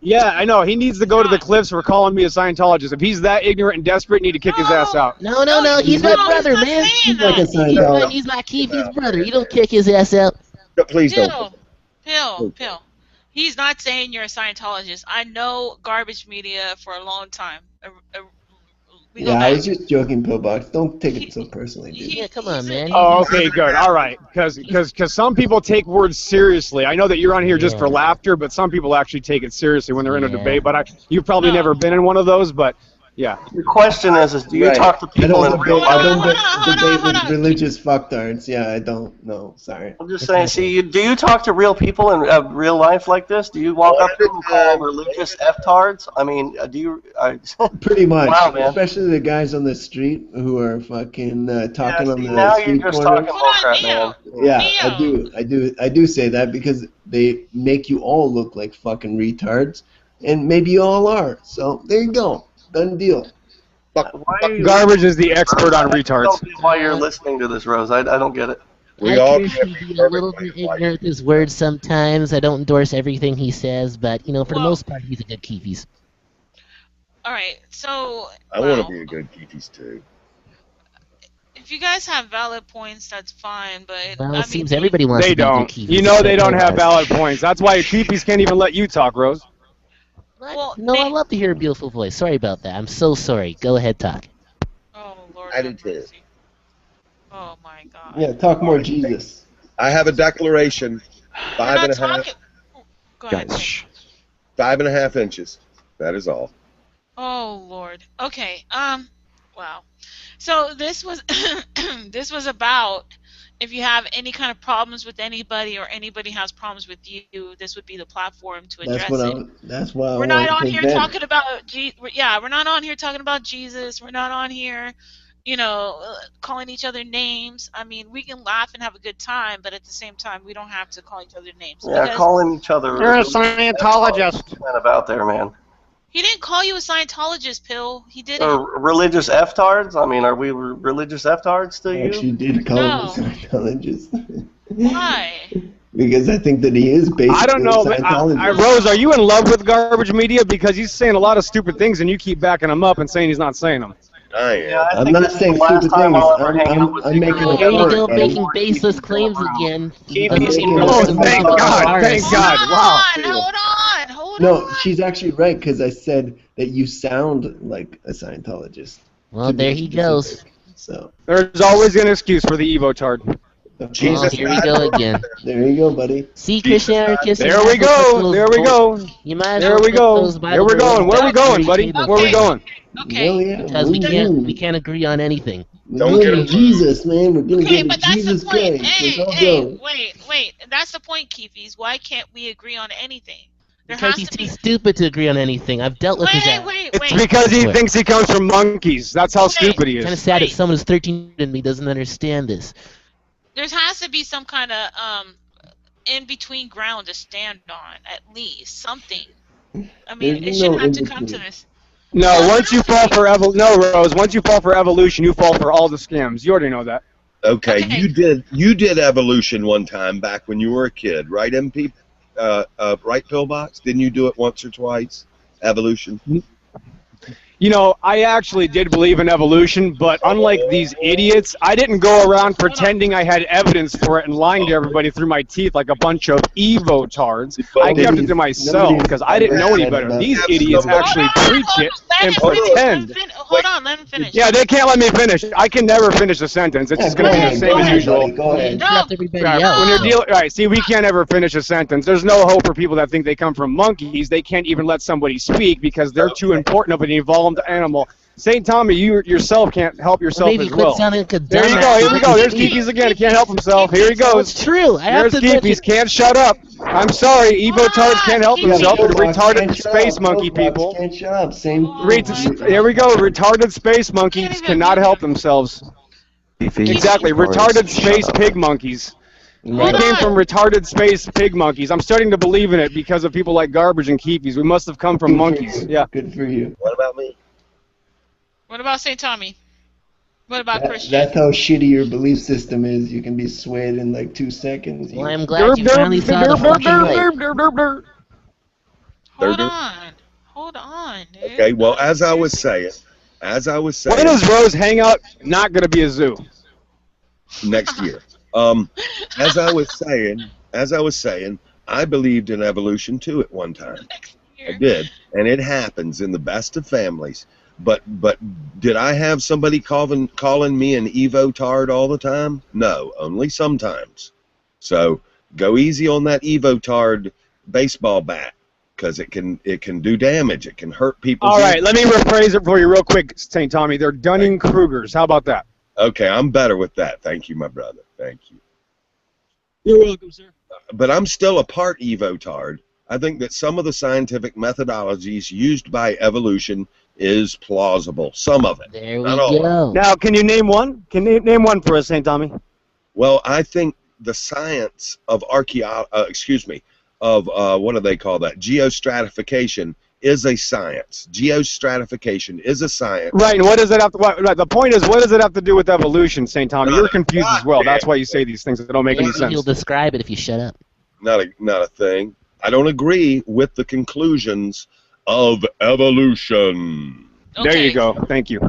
yeah, I know. He needs to go to the cliffs for calling me a Scientologist. If he's that ignorant and desperate, you need to kick his ass out. No, he's my brother, not man. saying like a that. Scientologist. He's my Keefe's brother. You don't kick his ass out. No, please don't. Pill. He's not saying you're a Scientologist. I know garbage media for a long time. We go Yeah, I back. was just joking, Pillbox. Don't take it so personally, dude. Yeah, come on, man. Oh, okay, good. All right. Because some people take words seriously. I know that you're on here just for Yeah. laughter, but some people actually take it seriously when they're in a Yeah. debate. But you've probably No. never been in one of those, but yeah. The question is do you Right. talk to I people don't in real debate, I life? don't Hold on, debate hold with on. religious fucktards. Yeah, I don't. No, sorry. I'm just saying, do you talk to real people in real life like this? Do you walk up to them and call them religious F-tards? I mean, do you... Pretty much. Wow, man. Especially the guys on the street who are fucking talking on the now you're street just corner. talking bullcrap, man. Yeah, Neo. I do say that because they make you all look like fucking retards, and maybe you all are. So there you go, done deal. Why are you... Garbage is the expert on I retards. don't get why you're listening to this, Rose. I don't get it. We I all appear can't to be be a little perfectly bit white. ignorant with his words sometimes. I don't endorse everything he says, but for the Well- most part, he's a good Keefe's. All right. So, I want to be a good Keefies too. if you guys have valid points, that's fine. But Well, I it seems mean, everybody wants They to be a don't. good Keefe's. You know they don't have valid points. That's why Keefies can't even let you talk, Rose. Well, No, I love to hear a beautiful voice. Sorry about that. I'm so sorry. Go ahead, talk. Oh Lord. I do have too. mercy. Oh my God. Yeah, talk more Jesus. I have a declaration. We're Five not and a half, talking. Go ahead. Guys, shh. 5.5 inches. That is all. Oh Lord. Okay. Wow. So this was this was about if you have any kind of problems with anybody or anybody has problems with you, this would be the platform to address it. That's why I We're not wanted on to here vent. talking about we're not on here talking about Jesus. We're not on here, calling each other names. I mean, we can laugh and have a good time, but at the same time, we don't have to call each other names. Yeah, because calling each other... You're a Scientologist. Kind of out there, man. he didn't call you a Scientologist, Pill. He didn't. Or religious F-tards? I mean, are we religious F-tards to I you? actually did call him No. a Scientologist. Why? Because I think that he is basically I don't know. a Scientologist. Rose, are you in love with garbage media? Because he's saying a lot of stupid things and you keep backing him up and saying he's not saying them. I am. Yeah, I I'm think not this is saying the last stupid time things. I'll ever I'm- hang I'm- out with I'm you. making Oh, a here you point, go, buddy. making baseless claims again. Keep Doesn't these make in no mind. sense Oh, thank about God, ours. thank God. Wow. Hold No, on. she's actually right because I said that you sound like a Scientologist. Well, to be there he goes. specific. So There's always an excuse for the Evotard. Well, Jesus here we died go for again. there you go, buddy. See, Jesus Christian died. anarchists. There we go. There we go. You might as There well we put go. those There we're Bible going. Where are we verses going, on buddy? the table. Where are we going? Okay. Well, yeah, Because we we can't agree on anything. Don't get him- Jesus, man. We're gonna Okay, get but to that's Jesus the point. Christ. Hey, Let's all hey, go. wait. That's the point, Keefies. Why can't we agree on anything? There Because has he's to too be. stupid to agree on anything. I've dealt with his ass. It's because he thinks he comes from monkeys. That's how stupid he Kind of is. sad that Wait. someone who's 13 and me doesn't understand this. There has to be some kind of in between ground to stand on, at least something. I mean, There's it shouldn't no have to come to in-between. this. No, once you fall for Rose, once you fall for evolution, you fall for all the scams. You already know that. Okay, Okay. you did evolution one time back when you were a kid, right, MP? Right, Pillbox? Didn't you do it once or twice? Evolution. You know, I actually did believe in evolution, but unlike these idiots, I didn't go around pretending I had evidence for it and lying to everybody through my teeth like a bunch of Evo-tards. I kept it to myself because I didn't know any better. These idiots actually preach it and pretend. Hold on, let him finish. Yeah, they can't let me finish. I can never finish a sentence. It's just going to be the same as usual. Go ahead. Interrupt everybody Right, else. when you're dealing, right, see, we can't ever finish a sentence. There's no hope for people that think they come from monkeys. They can't even let somebody speak because they're too important of an evolved animal. St. Tommy, you yourself can't help yourself Maybe as quit well. sounding like a There you dumbass. go, here we go. There's Keepies again. He can't help himself. Here he goes. It's true. I have There's to admit Keepies. it. Can't shut up. I'm sorry. Evo-tards can't help Yeah, themselves. They're Pillbox retarded can't shut space up. monkey Pillbox people. Can't shut up. Same. Here we go. Retarded space monkeys cannot help themselves. Exactly. Retarded space pig monkeys. We Hold came on. from retarded space pig monkeys. I'm starting to believe in it because of people like Garbage and Keepies. We must have come from monkeys. Yeah. Good for you. What about me? What about St. Tommy? What about Christian? That's how shitty your belief system is. You can be swayed in like 2 seconds. Well, I'm glad you finally saw the fucking light. Hold on, dude. Okay, well, as I was saying, When is Rose Hangout not going to be a zoo? next year. As I was saying, I believed in evolution too at one time. I did, and it happens in the best of families. But did I have somebody calling me an Evo-tard all the time? No, only sometimes. So go easy on that Evo-tard baseball bat, because it can do damage. It can hurt people. All right, let me rephrase it for you real quick, St. Tommy. They're Dunning-Krugers. How about that? Okay, I'm better with that. Thank you, my brother. Thank you. You're welcome, sir. But I'm still a part Evo-tard. I think that some of the scientific methodologies used by evolution is plausible. Some of it. There we Not all of it. go. Now, can you name one? Can you name one for us, St. Tommy? Well, I think the science of what do they call that? Geostratification is a science. Geostratification is a science. Right, and what does it have to? The point is, what does it have to do with evolution, St. Tommy? You're confused as well. That's why you say these things that don't make any Maybe sense. he'll describe it if you shut up. Not a thing. I don't agree with the conclusions of evolution. Okay. There you go. Thank you.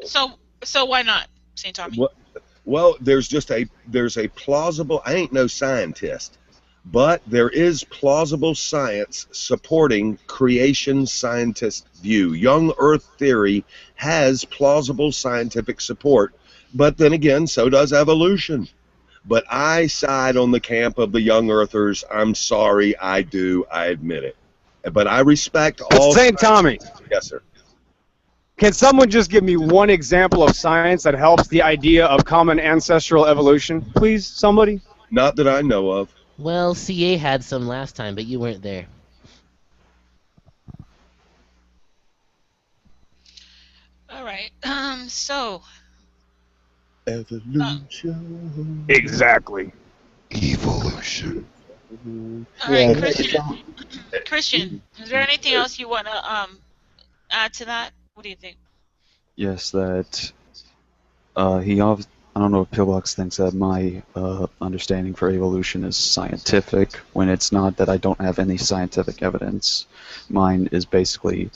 So why not, St. Tommy? Well, there's a plausible. I ain't no scientist, but there is plausible science supporting creation scientist view. Young Earth theory has plausible scientific support, but then again, so does evolution. But I side on the camp of the young Earthers. I'm sorry, I do. I admit it. But I respect all. St. Tommy. Yes, sir. Can someone just give me one example of science that helps the idea of common ancestral evolution? Please, somebody? Not that I know of. Well, CA had some last time, but you weren't there. All right. So. Evolution. Exactly. Evolution. All right, Yeah, Christian. Christian, is there anything else you want to add to that? What do you think? Yes, that I don't know if Pillbox thinks that my understanding for evolution is scientific, when it's not, that I don't have any scientific evidence. Mine is basically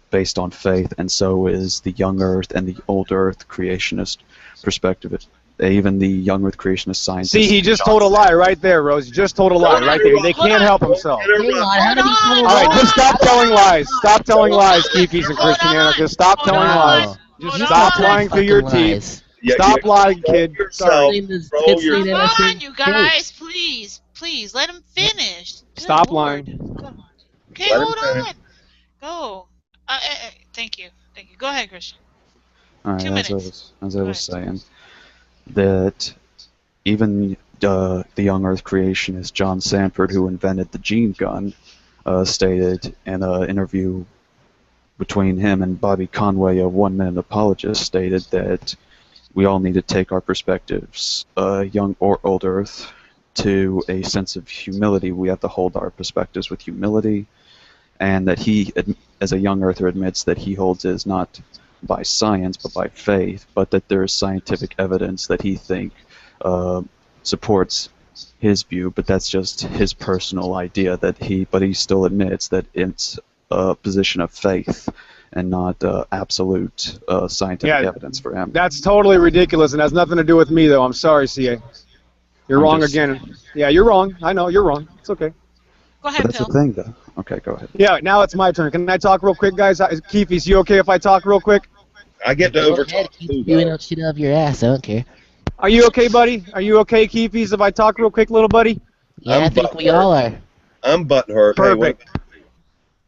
based on faith, and so is the young Earth and the old Earth creationist perspective. Even the young Earth creationist scientists. See, he just told a lie right there, Rose. He just told a lie right there. They can't help himself. Hang on, how did he tell a All right, lie? just stop telling lies. Stop telling lies, Keepies and Christian anarchists. Stop telling lies. Just stop lying through your teeth. Stop lying, kid. Sorry. Roll your- Come on, you guys, please, let him finish. Good Stop Lord. lying. Okay, Let him hold finish. on. Go. Thank you. Go ahead, Christian. All right, 2 minutes. as I was saying, that even the young Earth creationist John Sanford, who invented the gene gun, stated in an interview between him and Bobby Conway, a one-minute apologist, stated that we all need to take our perspectives, young or old Earth, to a sense of humility. We have to hold our perspectives with humility, and that he, as a young Earther, admits that he holds his not by science but by faith, but that there is scientific evidence that he think supports his view, but that's just his personal idea. But he still admits that it's a position of faith, and not absolute scientific evidence for him. That's totally ridiculous and has nothing to do with me, though. I'm sorry, CA. You're wrong again. Yeah, you're wrong. I know, you're wrong. It's okay. Go ahead, But that's Phil. the thing, though. Okay, go ahead. Yeah, now it's my turn. Can I talk real quick, guys? Keith, is you okay if I talk real quick? I get to Go over ahead, talk keep too, doing though. out shit out of your ass. I don't care. Are you okay, buddy? Are you okay, Keefies, if I talk real quick, little buddy? Yeah, I'm I think we butthurt. all are. I'm butthurt. Perfect.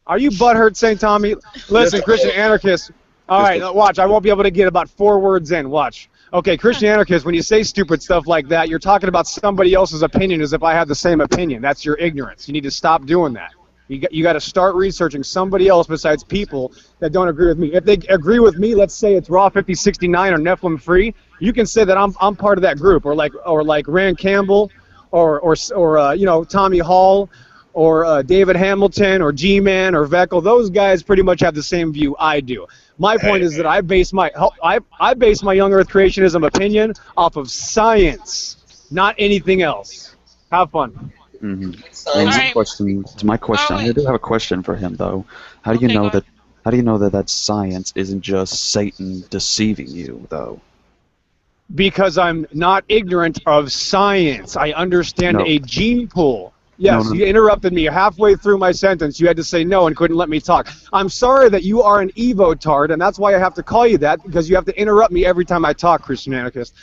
Are you butthurt, St. Tommy? Listen, Just- Christian anarchist. All right, watch. I won't be able to get about 4 words in. Watch. Okay, Christian anarchist, when you say stupid stuff like that, you're talking about somebody else's opinion as if I have the same opinion. That's your ignorance. You need to stop doing that. You got to start researching somebody else besides people that don't agree with me. If they agree with me, let's say it's Raw 5069 or Nephilim Free, you can say that I'm part of that group, or like Rand Campbell, or you know, Tommy Hall, or David Hamilton, or G-Man, or Veckel. Those guys pretty much have the same view I do. My point is that I base my young Earth creationism opinion off of science, not anything else. Have fun. Mm-hmm. All right. To my question, I do have a question for him though. How do you know that? How do you know that science isn't just Satan deceiving you though? Because I'm not ignorant of science. I understand a gene pool. Yes, No. you interrupted me halfway through my sentence. You had to say no and couldn't let me talk. I'm sorry that you are an Evo-tard, and that's why I have to call you that, because you have to interrupt me every time I talk, Christian anarchist.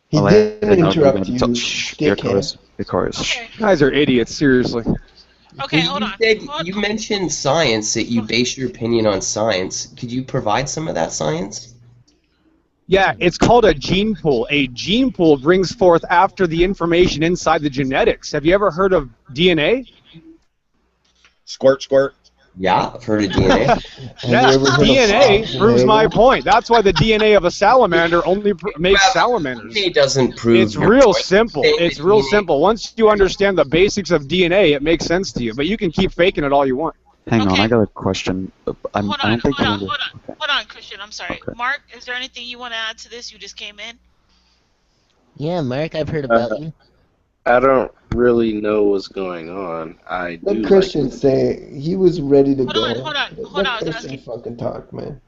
He didn't interrupt you, dickhead. Okay. Guys are idiots, seriously. Okay, Well, hold on. you mentioned science, that you base your opinion on science. Could you provide some of that science? Yeah, it's called a gene pool. A gene pool brings forth after the information inside the genetics. Have you ever heard of DNA? Squirt, squirt. Yeah, I've heard of DNA. Yeah, DNA proves my point. That's why the DNA of a salamander only makes salamanders. DNA doesn't prove. It's your real point. simple. It's real simple. Once you understand the basics of DNA, it makes sense to you. But you can keep faking it all you want. Hang on, I got a question. Hold on, Christian. I'm sorry. Okay. Mark, is there anything you want to add to this? You just came in. Yeah, Mark, I've heard about you. I don't really know what's going on. Let Christian say he was ready to go. Hold on. Let Christian fucking talk, man.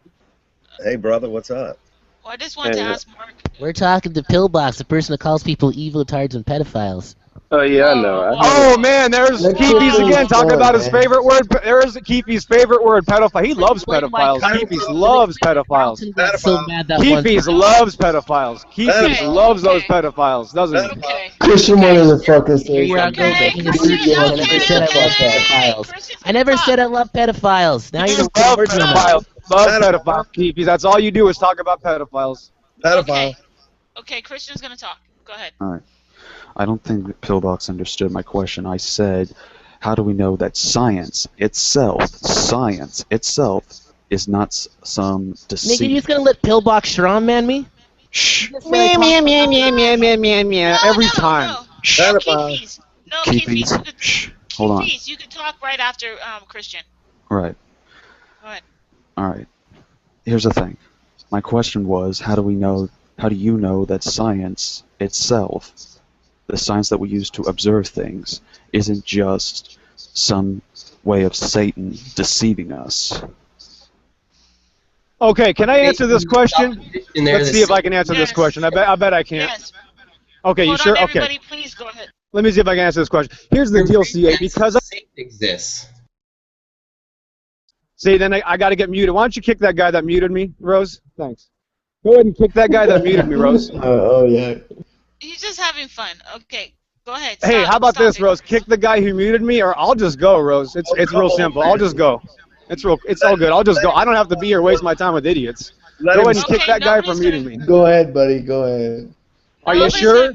Hey, brother, what's up? Well, I just wanted to ask Mark. We're talking to Pillbox, the person that calls people evotards and pedophiles. Oh yeah, I know. Oh man, there's Keefies again talking about his favorite word. There's Keefies' favorite word, pedophile. He loves pedophiles. Keefies loves pedophiles. So mad that one Keefies time. loves pedophiles. Keefies loves those pedophiles, doesn't he? Okay. Christian wanted to focus. Here you are, go back in the studio. I never said I love pedophiles. I never said I love pedophiles. Now you're Love gonna words in my mouth. pedophiles. Love pedophiles, Keefies. That's all you do is talk about pedophiles. Pedophile. Okay, Christian's gonna talk. Go ahead. All right. I don't think Pillbox understood my question. I said, how do we know that science itself, is not some Nigga, deceit? you just gonna let Pillbox strongman me? Shh. Meow, every time. Keefies. No, Keefies. Shh. Hold on. Keefies, you can talk right after Christian. Right. Go ahead. All right. Here's the thing. My question was, how do you know that science itself, the science that we use to observe things, isn't just some way of Satan deceiving us? Okay, can I answer this question? Let's see if I can answer this Yes. question. I bet I can't. Yes. Okay, you Hold sure? on, Okay. everybody, please go ahead. Let me see if I can answer this question. Here's the deal, CA. Because Satan exists. see, then I got to get muted. Why don't you kick that guy that muted me, Rose? Thanks. Go ahead and kick that guy that muted me, Rose. Oh yeah. He's just having fun. Okay, go ahead. Hey, Stop, how about stop this, it. Roose? Kick the guy who muted me, or I'll just go, Rose. It's real simple. I'll just go. It's all good. I'll just go. I don't have to be here and waste my time with idiots. Go ahead and kick that guy from muting me. Go ahead, buddy. Go ahead. Are you Nobody's sure?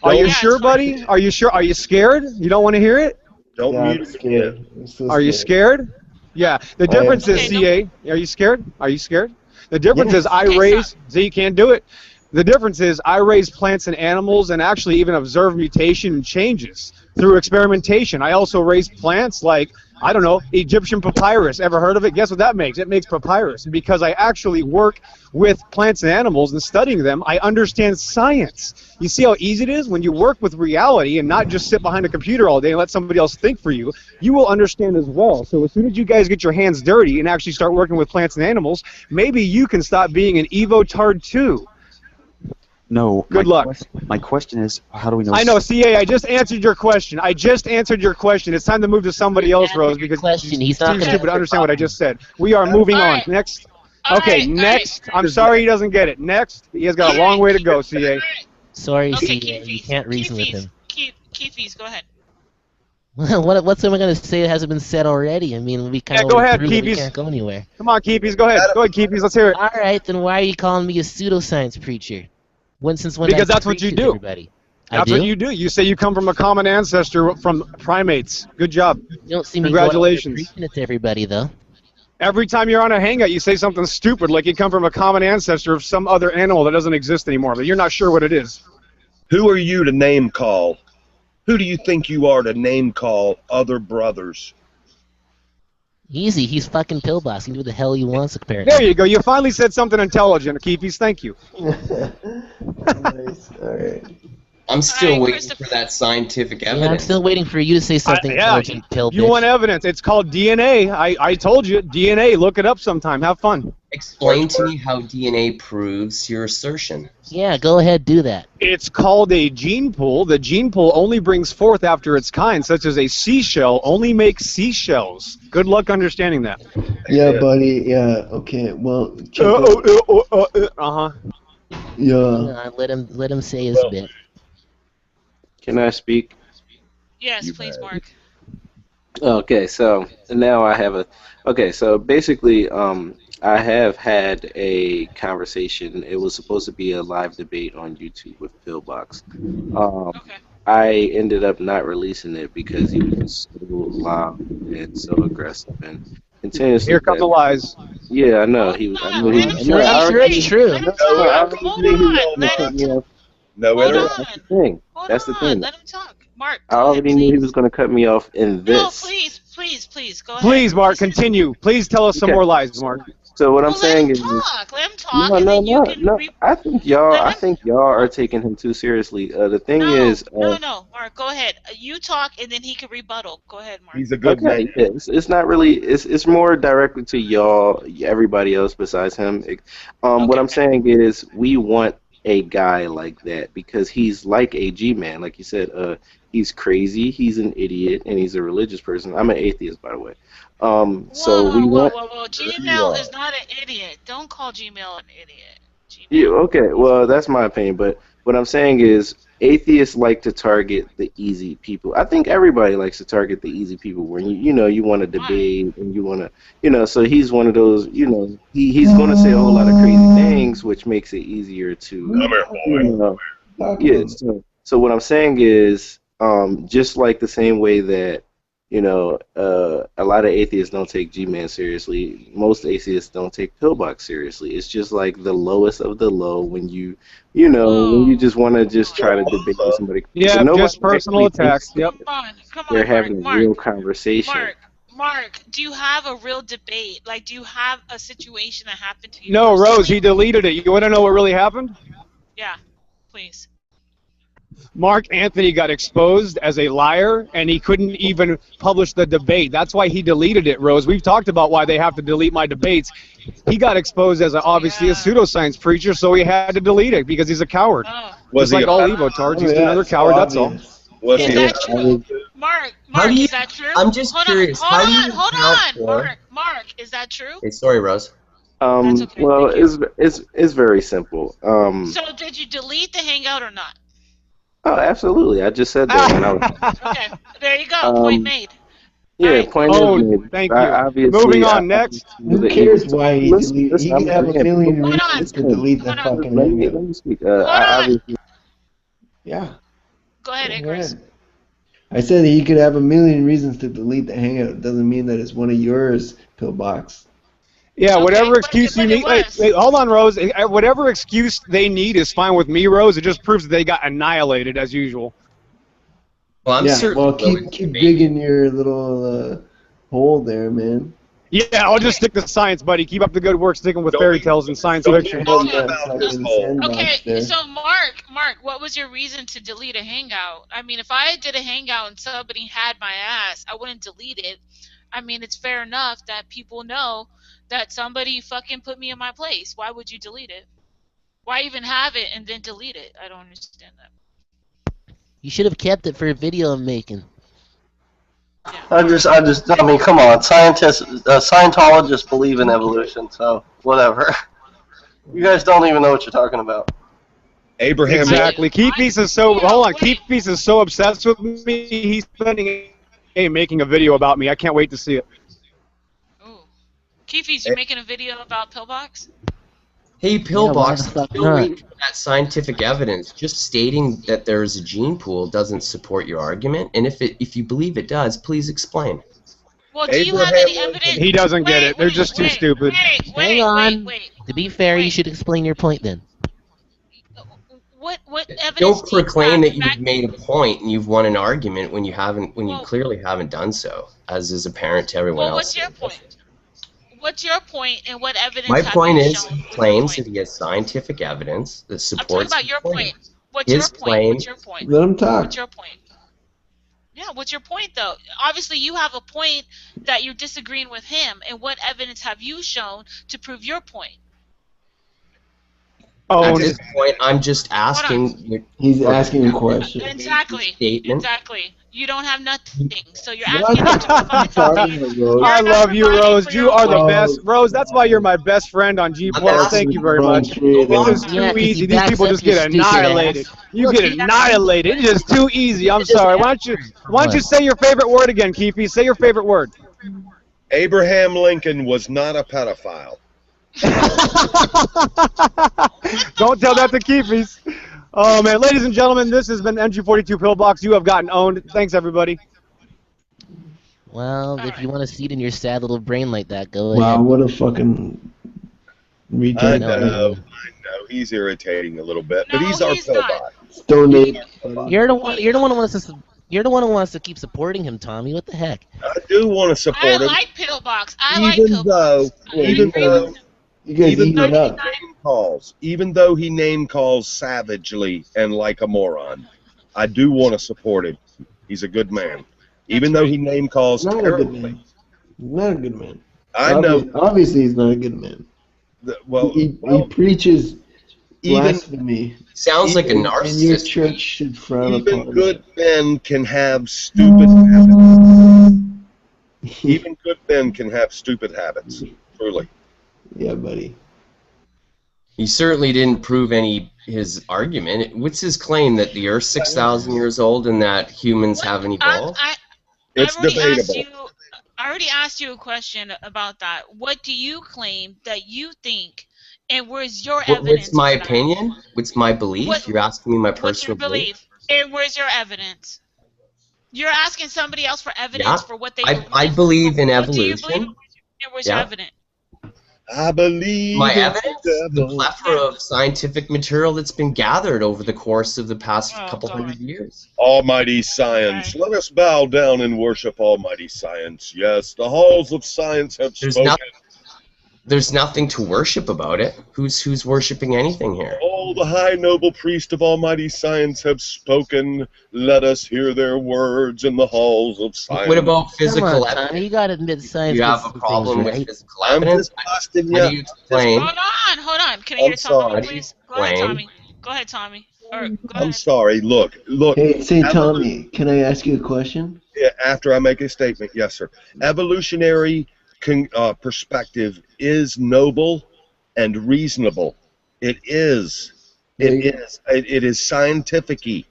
Are you Yeah, sure, it's fine. buddy? Are you sure? Are you scared? You don't want to hear it? Don't Yeah, mute I'm it. scared. I'm so Are you scared? Yeah. The difference is, Okay, CA. Are you scared? Are you scared? The difference Yes. is I Okay, raise. stop. See, you can't do it. The difference is I raise plants and animals and actually even observe mutation and changes through experimentation. I also raise plants like I don't know, Egyptian papyrus. Ever heard of it? Guess what that makes? It makes papyrus. And because I actually work with plants and animals and studying them, I understand science. You see how easy it is? When you work with reality and not just sit behind a computer all day and let somebody else think for you, you will understand as well. So as soon as you guys get your hands dirty and actually start working with plants and animals, maybe you can stop being an Evo-tard too. No. Good luck. My question is, how do we know? I know, CA, I just answered your question. I just answered your question. It's time to move to somebody else, Rose, because question. He's too not stupid to understand what I just said. We are moving on. Next. Okay, next. I'm sorry he doesn't get it. Next. He has got a long way to go, CA. Sorry, Okay, CA. You can't reason with him. Keithies, go ahead. What's am I going to say that hasn't been said already? I mean, we kind of go ahead, we Keepies. can't go anywhere. Come on, Keepies, go ahead. Go ahead, Keepies, let's hear it. All right, then why are you calling me a pseudoscience preacher? Since when Because I that's what you preach with do. everybody? That's what you do. You say you come from a common ancestor from primates. Good job. You don't see me Congratulations. preaching it to everybody, though. Every time you're on a hangout, you say something stupid, like you come from a common ancestor of some other animal that doesn't exist anymore, but you're not sure what it is. Who are you to name call? Who do you think you are to name call other brothers? Easy. He's fucking Pillbox. He can do what the hell he wants, apparently. There you go. You finally said something intelligent, Keepies. Thank you. Nice. All right. I'm still waiting for that scientific evidence. Yeah, I'm still waiting for you to say something intelligent, Pill You bitch. want evidence. It's called DNA. I told you. DNA. Look it up sometime. Have fun. Explain to me how DNA proves your assertion. Yeah, go ahead, do that. It's called a gene pool. The gene pool only brings forth after its kind, such as a seashell only makes seashells. Good luck understanding that. Yeah, buddy. Yeah. Okay. Well. Uh-huh. Yeah. Let him say his bit. Can I speak? Yes, please, Mark. Okay, so now I have a. Okay, so basically, I have had a conversation. It was supposed to be a live debate on YouTube with Pillbox. I ended up not releasing it because he was so loud and so aggressive and continuously. Here come the lies. Yeah, I know. He was. I knew he. I'm sure it's true. No, that's the thing. That's the thing. Let him talk. Mark, I already knew he was going to cut me off in this. No, please, go ahead. Please, Mark, continue. Please tell us some more lies, Mark. So what I'm saying is, let him talk. No. I think y'all are taking him too seriously. The thing is, no, Mark, go ahead. You talk, and then he can rebuttal. Go ahead, Mark. He's a good man. It's not really. It's more directly to y'all, everybody else besides him. What I'm saying is, we want a guy like that because he's like a G-man, like you said. He's crazy, he's an idiot, and he's a religious person. I'm an atheist, by the way. So we want. Whoa. Gmail is not an idiot. Don't call Gmail an idiot. Yeah, okay, well, that's my opinion, but what I'm saying is atheists like to target the easy people. I think everybody likes to target the easy people when you want to debate and you want to, so he's one of those, he's going to say a whole lot of crazy things, which makes it easier to, yeah, so what I'm saying is, just like the same way that, a lot of atheists don't take G-Man seriously, most atheists don't take Pillbox seriously. It's just like the lowest of the low when when you just want to just try to debate with somebody. Yeah, just personal attacks. Yep. Come on, they're having a real conversation. Mark, do you have a real debate? Like, do you have a situation that happened to you? No, Rose, he deleted it. You want to know what really happened? Yeah, please. Mark Anthony got exposed as a liar, and he couldn't even publish the debate. That's why he deleted it, Rose. We've talked about why they have to delete my debates. He got exposed as obviously a pseudoscience preacher, so he had to delete it because he's a coward. Was Just like all Evo-tards, he's another coward, that's all. Is that true? Mark, is that true? I'm just curious. Hold on. Mark, is that true? Hey, sorry, Rose. Well, it's very simple. So did you delete the Hangout or not? Oh, absolutely. I just said that when I was. Okay, there you go. Point made. Yeah, point made. Thank you. Moving on, next. Who cares why he deleted? He can have a million reasons to delete the fucking Hangout. Let me speak. Yeah. Go ahead, Icarus. I said he could have a million reasons to delete the Hangout. It doesn't mean that it's one of yours, Pillbox. Yeah, whatever excuse you need. Wait, hold on, Rose. Whatever excuse they need is fine with me, Rose. It just proves that they got annihilated as usual. Well, I'm certain. Well, keep digging your little hole there, man. Yeah, I'll just stick to science, buddy. Keep up the good work sticking with Don't fairy be- tales and science don't fiction. be talking That about this fucking hole. sandbox Okay, there. so Mark, what was your reason to delete a hangout? I mean, if I did a hangout and somebody had my ass, I wouldn't delete it. I mean, it's fair enough that people know that somebody fucking put me in my place. Why would you delete it? Why even have it and then delete it? I don't understand that. You should have kept it for a video I'm making. Yeah. I mean, come on, Scientologists believe in evolution, so whatever. You guys don't even know what you're talking about. Abraham Exactly. Keepeace is so Keepeace is so obsessed with me. He's spending a making a video about me. I can't wait to see it. Ooh. Keefies, you making a video about Pillbox? Hey, why Pillbox, the fuck still not? waiting for that scientific evidence. Just stating that there's a gene pool doesn't support your argument, and if you believe it does, please explain. Well, do you have any evidence? He doesn't get it. They're just too stupid. Hang on. Wait. To be fair, you should explain your point then. What evidence Don't do you proclaim have that you've made a point and you've won an argument when you clearly haven't done so, as is apparent to everyone Well, else. what's your point? What's your point, and what evidence My have point you is, shown? he claims that he has scientific evidence that I'm supports talking about his your claim. point. What's His your point? claim- What's your point? Let him talk. What's your point? Yeah, what's your point, though? Obviously, you have a point that you're disagreeing with him, and what evidence have you shown to prove your point? At this point, I'm just asking. He's for asking a question. Exactly. Statement. Exactly. You don't have nothing, so you're What? asking him to provide something. Rose. I love you, Rose. You are the own. best. Rose, that's why you're my best friend on G+. Thank you very much. This is Yeah, too 'cause he easy. These backs people up just your get stupid annihilated. ass. You get annihilated. It is too easy. I'm sorry. Why don't you say your favorite word again, Keefe? Say your favorite word. Abraham Lincoln was not a pedophile. Don't tell that to Keefe. Oh, man. Ladies and gentlemen, this has been MG42 Pillbox. You have gotten owned. Thanks, everybody. Well, if you want to see it in your sad little brain like that, go ahead. Wow, what a fucking I retard. know. He's irritating a little bit, but he's our pillbot. Donate. You're the one who wants to keep supporting him, Tommy. What the heck? I do want to support I him, like Pillbox. You guys eat it up. even though he name calls savagely and like a moron, I do want to support him. He's a good man, even though he name calls Not a good terribly. man. Not a good man. I know. Obviously, he's not a good man. He preaches blasphemy. Sounds like a And your narcissist. church should frown Even upon good men can have stupid habits. Even good men can have stupid habits. Truly. Yeah, buddy. He certainly didn't prove his argument. What's his claim, that the Earth's 6,000 years old and that humans haven't evolved? It's debatable. I already asked you a question about that. What do you claim that you think, and where's your evidence? What's my for that? opinion? What's my belief? You're asking me my What's your personal belief? And where's your evidence? You're asking somebody else for evidence Yeah, for what they I believe in What do you evolution. believe? And where's your evidence? I believe My in evidence? The plethora of scientific material that's been gathered over the course of the past couple hundred years. Almighty science. Let us bow down and worship Almighty science. Yes, the halls of science have spoken. There's nothing to worship about it. Who's worshiping anything here? All the high noble priest of Almighty science have spoken. Let us hear their words in the halls of science. What about physical Come on, evidence? Tommy, you gotta admit science. You have gets a some problem things with right. physical evidence? How do you explain? Hold on. Can I hear Tommy, please? Go ahead, Tommy. Go ahead, Tommy. Or, go I'm ahead. sorry. Look. Hey, say, Tommy, can I ask you a question? Yeah, after I make a statement, yes, sir. Evolutionary perspective is noble and reasonable. It is. It is scientific-y.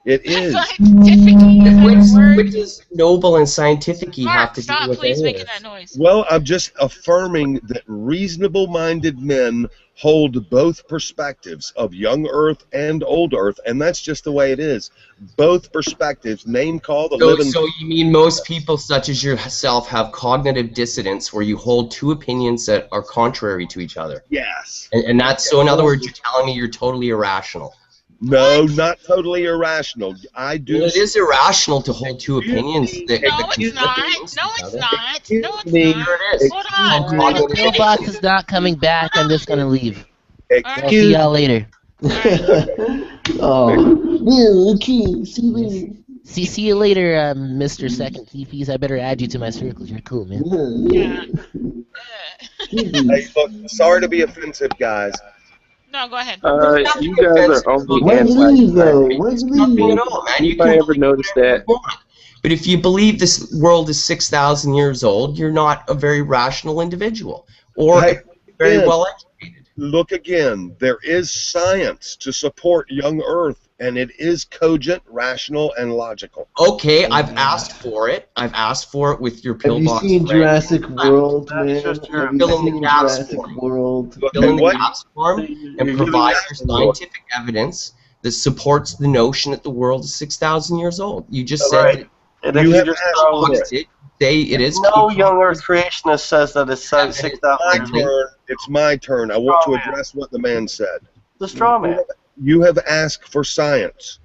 It is. What does noble and scientific-y have to do with Please any of making this? that noise. Well, I'm just affirming that reasonable-minded men hold both perspectives of young Earth and old Earth, and that's just the way it is. Both perspectives, name call the living... So you mean most people such as yourself have cognitive dissonance where you hold two opinions that are contrary to each other? Yes. And that's, so in other words, you're telling me you're totally irrational. No, not totally irrational. I do. Well, it is irrational to hold two opinions that No, that it's conflict not. against No, each it's other. not. No, it's me. not. Sure it is. Hold Called on. Alright, cognitive Pillbox dissonance. is not coming back. I'm just gonna leave. I'll see Excuse y'all later. Oh. Yeah, okay. See you later. See you later, Mr. Second Keefies. I better add you to my circles. You're cool, man. Yeah. Hey, look, sorry to be offensive, guys. No, go ahead. You guys are only Why'd you leave, though? Why'd you Nothing leave? at all, man. You Anybody can ever believe noticed whatever that? you want. But if you believe this world is 6,000 years old, you're not a very rational individual, or Hey, very again, well educated. look again. There is science to support young Earth, and it is cogent, rational, and logical. Okay, I've asked for it. I've asked for it with your Have you pillbox seen friend. Jurassic World, That's man? just your Have you filling the seen gaps Jurassic for me. World? Look Fill at in the what gaps for me and You're provide giving your scientific evidence that supports the notion that the world is 6,000 years old. You just said right. that And if you you have just asked throw for it. did say it is no young Earth creationist says that it's Evidence 6,000 My years old. turn. It's my turn. I want to Straw man. address what the man said. The straw man. You have asked for science,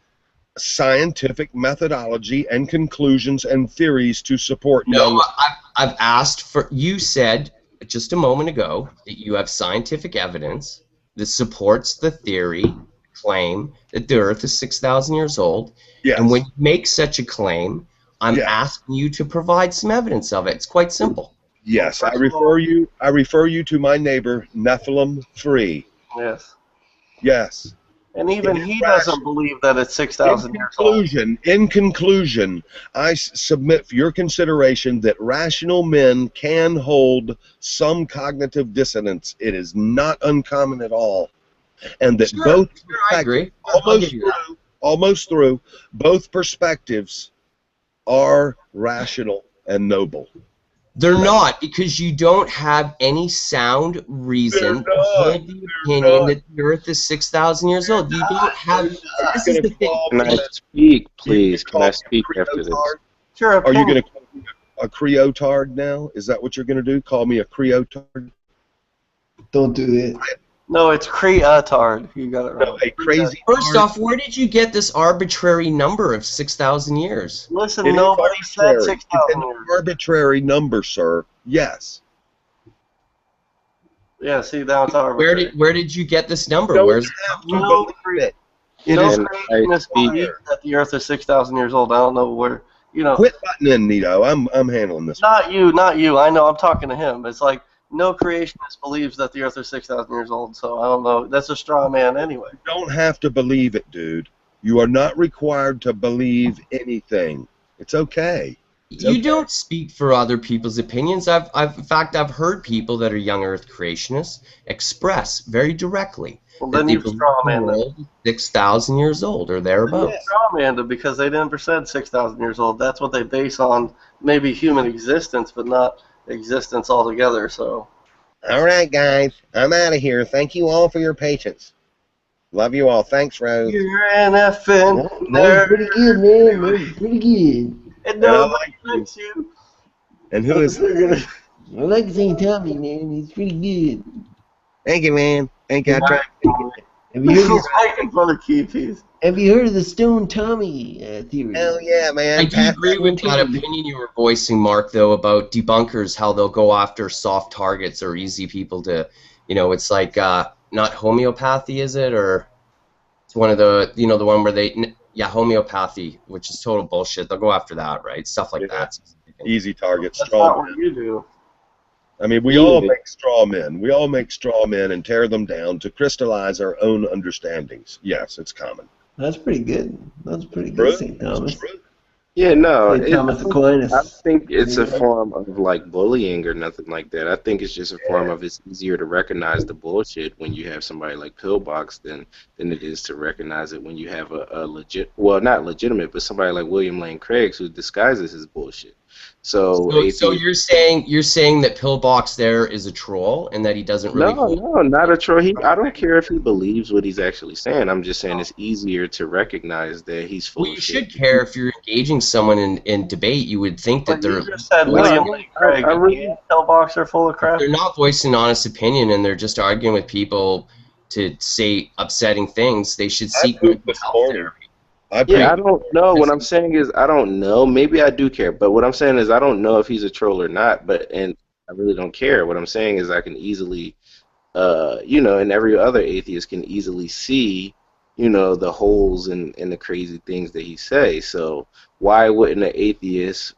scientific methodology, and conclusions and theories to support No, young. I've asked for. You said just a moment ago that you have scientific evidence that supports the theory claim that the Earth is 6,000 years old. Yes. And when you make such a claim, I'm Yes. asking you to provide some evidence of it. It's quite simple. Yes, I refer you to my neighbor Nephilim 3. Yes. Yes. And even It is he rational. doesn't believe that it's 6,000 years old. In conclusion, I submit for your consideration that rational men can hold some cognitive dissonance. It is not uncommon at all, and that both I agree. I'll almost give you that. almost through both perspectives are rational and noble. They're not, because you don't have any sound reason to hold the opinion that the Earth is 6,000 years old. You don't have. This is the thing. Can I speak, please? Can I speak after this? Sure. Are you going to call me a creotard now? Is that what you're going to do? Call me a creotard? Don't do it. No, it's creatard. You got it right. No, a crazy. First off, where did you get this arbitrary number of 6,000 years? Listen, It is nobody said arbitrary. 6,000 It's an years. arbitrary number, sir. Yes. Yeah, see, now it's arbitrary. Where did you get this number? Don't Where's have to No, believe it. no And I creationists speak. believe that the Earth is 6,000 years old. I don't know where, you know. Quit butting in, Nito. I'm handling this. Not you, not you. I know. I'm talking to him. It's like no creationist believes that the Earth is 6,000 years old. So I don't know. That's a straw man anyway. You don't have to believe it, dude. You are not required to believe anything. It's okay. You don't speak for other people's opinions. In fact, I've heard people that are young Earth creationists express very directly Well, that then they you believe straw the man them. world is 6,000 years old or thereabouts. Straw man them because they never said 6,000 years old. That's what they base on maybe human existence, but not existence altogether. So. All right, guys. I'm out of here. Thank you all for your patience. Love you all. Thanks, Rose. You're an effing That was nerd. pretty good, man. That was pretty good. And And I nobody like you. likes you. And who is that? I like St. Tommy, man. He's pretty good. Thank you, man. Thank you. I tried. Have you heard He's of, making fun of Keepies. have you heard of the Stone Tommy theory? Hell yeah, man. I do agree with that opinion you were voicing, Mark, though, about debunkers, how they'll go after soft targets or easy people to, it's like, not homeopathy, is it? Or it's one of the, the one where homeopathy, which is total bullshit. They'll go after that, right? Stuff like that. Easy targets. That's Straw not men. what you do. I mean, we all make straw men. We all make straw men and tear them down to crystallize our own understandings. Yes, it's common. That's pretty good. That's pretty True. good, St. Thomas. True. Yeah, no. St. Thomas Aquinas. I think it's a form of like bullying or nothing like that. I think it's just a form of it's easier to recognize the bullshit when you have somebody like Pillbox than it is to recognize it when you have a legit, well, not legitimate, but somebody like William Lane Craig who disguises his bullshit. So you're saying that Pillbox there is a troll and that he doesn't really No, not a troll. I don't care if he believes what he's actually saying. I'm just saying it's easier to recognize that he's full Well, you of shit. should care if you're engaging someone in debate. You would think that You just said William Lane Craig. I really- Pillbox are full of crap. they're not voicing honest opinion and they're just arguing with people to say upsetting things, they should I seek poop mental this health morning. therapy. I Yeah, I poop. don't know. What I'm saying is I don't know. Maybe I do care, but what I'm saying is I don't know if he's a troll or not. And I really don't care. What I'm saying is I can easily, and every other atheist can easily see, the holes and the crazy things that he says. So why wouldn't an atheist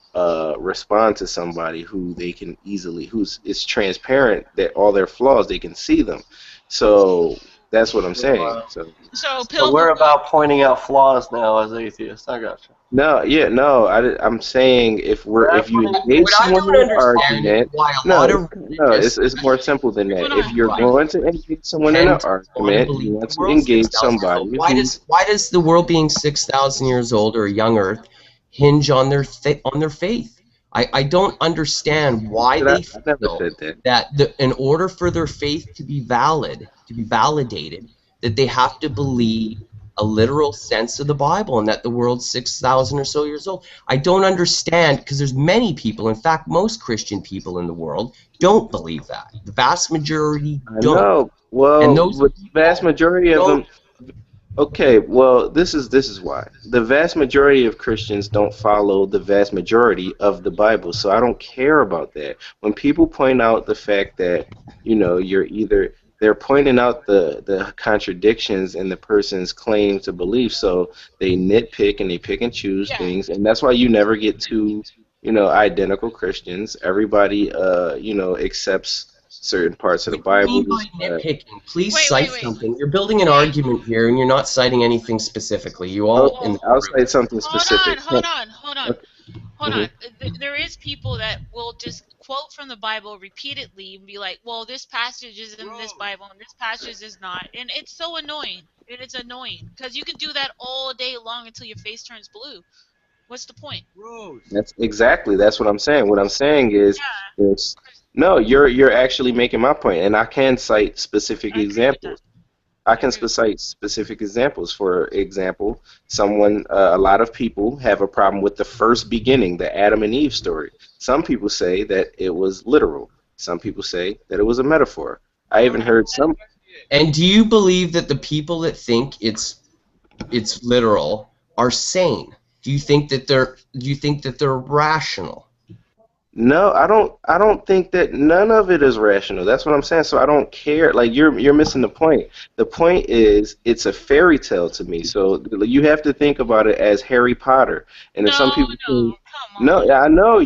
respond to somebody who they can easily, who's it's transparent that all their flaws they can see them. So that's what I'm saying. So. So So pill. we're about pointing out flaws now as atheists. I got you. No, yeah, no. I'm saying if you engage What I someone don't in an understand is argument, why a no, lot of no, religious, it's more simple than that. Hold If on. you're going to engage someone in an tend to want to argument, you believe want the to world's engage 6,000 years old. somebody who's. Why does the world being 6,000 years old or a young Earth hinge on their faith? I don't understand why I they never feel said that. that in order for their faith to be valid, to be validated, that they have to believe a literal sense of the Bible and that the world's 6,000 or so years old. I don't understand because there's many people, in fact, most Christian people in the world don't believe that. The vast majority I don't. know. And Well, those but the vast people majority of don't. them. Okay, well, this is why. The vast majority of Christians don't follow the vast majority of the Bible, so I don't care about that. When people point out the fact that, they're pointing out the contradictions in the person's claim to belief, so they nitpick and they pick and choose Yeah. things, and that's why you never get two, identical Christians. Everybody, accepts certain parts of the What do you Bible. mean by nitpicking? Please Wait, cite wait. something. You're building an argument here, and you're not citing anything specifically. You all in Okay, the I'll group. say something Hold specific. on. Hold on. Hold on. Okay. Hold hmm on. There is people that will just quote from the Bible repeatedly and be like, "Well, this passage is in this Bible and this passage is not," and it's so annoying. It is annoying because you can do that all day long until your face turns blue. What's the point? That's what I'm saying. What I'm saying is, it's no, you're actually making my point, and I can cite specific I agree with that. examples. I I can agree with cite specific examples. For example, a lot of people have a problem with the first beginning, the Adam and Eve story. Some people say that it was literal. Some people say that it was a metaphor. I even heard some. And do you believe that the people that think it's literal are sane? Do you think that they're rational? No, I don't think that none of it is rational. That's what I'm saying. So I don't care. Like you're missing the point. The point is it's a fairy tale to me. So you have to think about it as Harry Potter. And if some No, people no, say, come no, on.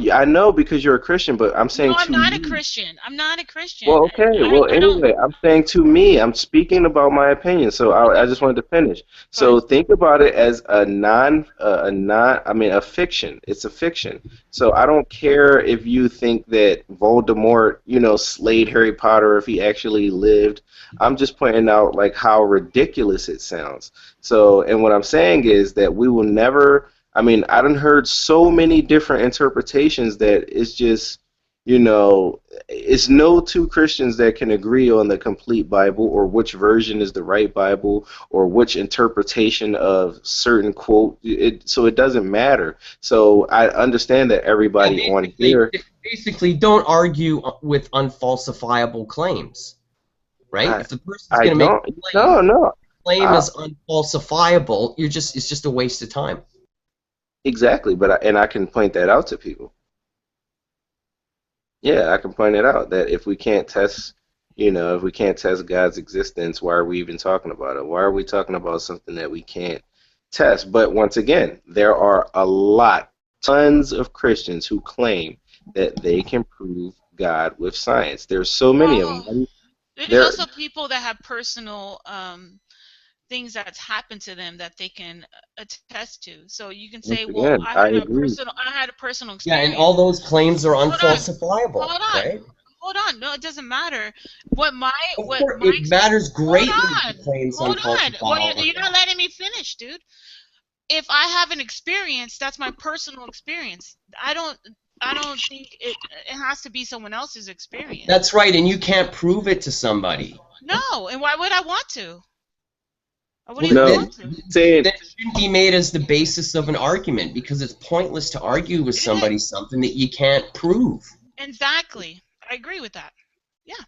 yeah, I know because you're a Christian, but I'm No, saying I'm to not a you. Christian. I'm not a Christian. Well, okay. Well, I don't. anyway, I'm saying to me, I'm speaking about my opinion. So I just wanted to finish. Go ahead. So think about it as a fiction. It's a fiction. So I don't care if you think that Voldemort, slayed Harry Potter if he actually lived. I'm just pointing out like how ridiculous it sounds. So, and what I'm saying is that we will never. I mean, I done heard so many different interpretations that it's just, it's no two Christians that can agree on the complete Bible or which version is the right Bible or which interpretation of certain quote. So it doesn't matter. So I understand that everybody on here. Basically, don't argue with unfalsifiable claims, right? I, If the person's I going to make don't. a No, no. claim is unfalsifiable, it's just a waste of time. Exactly. And I can point that out to people. Yeah, I can point it out that if we can't test, if we can't test God's existence, why are we even talking about it? Why are we talking about something that we can't test? But once again, there are tons of Christians who claim that they can prove God with science. There's so many of Well, them. there's There, also people that have personal things that's happened to them that they can attest to. So you can once say, "Well, again, I agree. I had a personal Yeah, and experience." all those claims are Hold on, unfalsifiable, hold on, right? hold on. No, it doesn't matter. Of What course, my it matters hold greatly if the on, claim's hold on. Well, unfalsifiable or you're not not. letting me finish, dude. If I have an experience, that's my personal experience. I don't think it has to be someone else's experience. That's right, and you can't prove it to somebody. No, and why would I want to? I wouldn't Well, even No, want to. saying that shouldn't be made as the basis of an argument because it's pointless to argue with It is somebody something that you can't prove. exactly. I agree with that.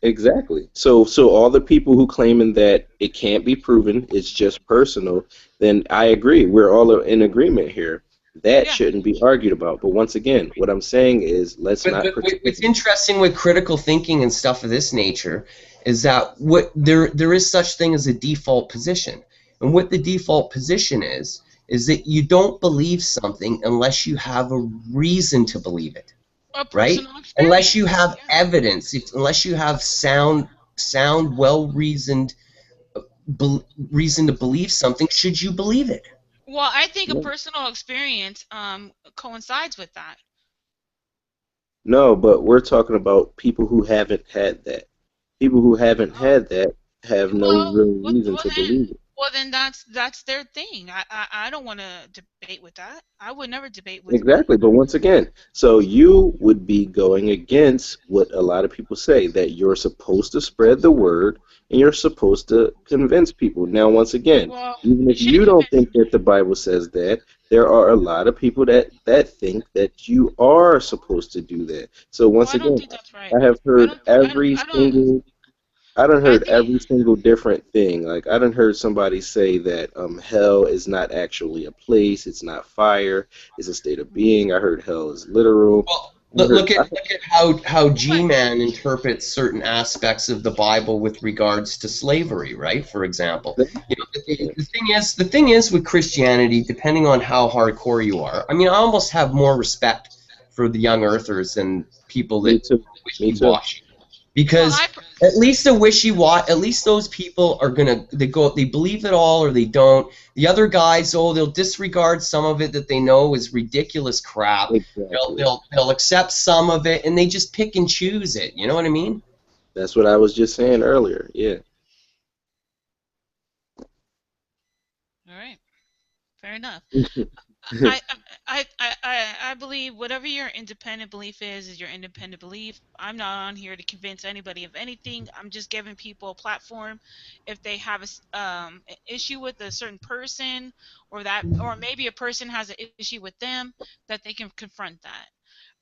Exactly. So all the people who claiming that it can't be proven, it's just personal, then I agree. We're all in agreement here. That Yeah. shouldn't be argued about. But once again, what I'm saying is let's But, not but pretend. what's interesting with critical thinking and stuff of this nature is that there is such thing as a default position, and what the default position is that you don't believe something unless you have a reason to believe it, A right? personal Unless you experience. have Yeah. evidence, unless you have sound, well reasoned reason to believe something, should you believe it? Well, I think a No, personal experience coincides with that. no, but we're talking about people who haven't had that. People who haven't Oh, had that have no well, real reason well to then, believe it. that's their thing. I don't want to debate with that. I would never debate with. Exactly, but once again, so you would be going against what a lot of people say that you're supposed to spread the word and you're supposed to convince people. Now, once again, Well, even you if shouldn't you don't convince. think that the Bible says that, there are a lot of people that think that you are supposed to do that. So Well, once I don't again, think that's right. I have I heard don't. every I don't. single I done I heard think. every single different thing. Like I done heard somebody say that hell is not actually a place, it's not fire, it's a state of being. I heard hell is literal. Well, I heard, look at how But G-Man interprets certain aspects of the Bible with regards to slavery, right? For example, you know, the thing is with Christianity, depending on how hardcore you are. I mean, I almost have more respect for the young earthers than people me that too. Me too. wishy-washy, well, because I. at least the wishy-washy, at least those people are gonna they believe it all or they don't. The other guys, oh, they'll disregard some of it that they know is ridiculous crap. Exactly. They'll accept some of it and they just pick and choose it. You know what I mean? That's what I was just saying earlier. Yeah. All right. Fair enough. I, I believe whatever your independent belief is your independent belief. I'm not on here to convince anybody of anything. I'm just giving people a platform. If they have an issue with a certain person, or maybe a person has an issue with them, that they can confront that.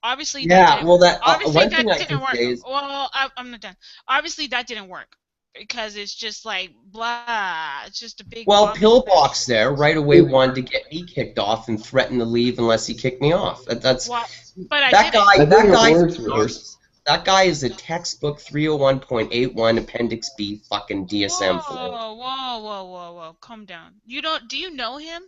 Obviously, that Yeah. didn't. Well, that Obviously, one that thing I can didn't work. say is, Well, I'm not done. Obviously, that didn't work because it's just like blah. It's just a big well, bombing Pillbox there right away wanted to get me kicked off and threatened to leave unless he kicked me off. That's What? But I that didn't. guy. I think That it guy's a works worse. narcissist. That guy is a textbook 301.81 Appendix B fucking DSM fool. Whoa, whoa, whoa, whoa, whoa! Calm down. You don't? Do you know him?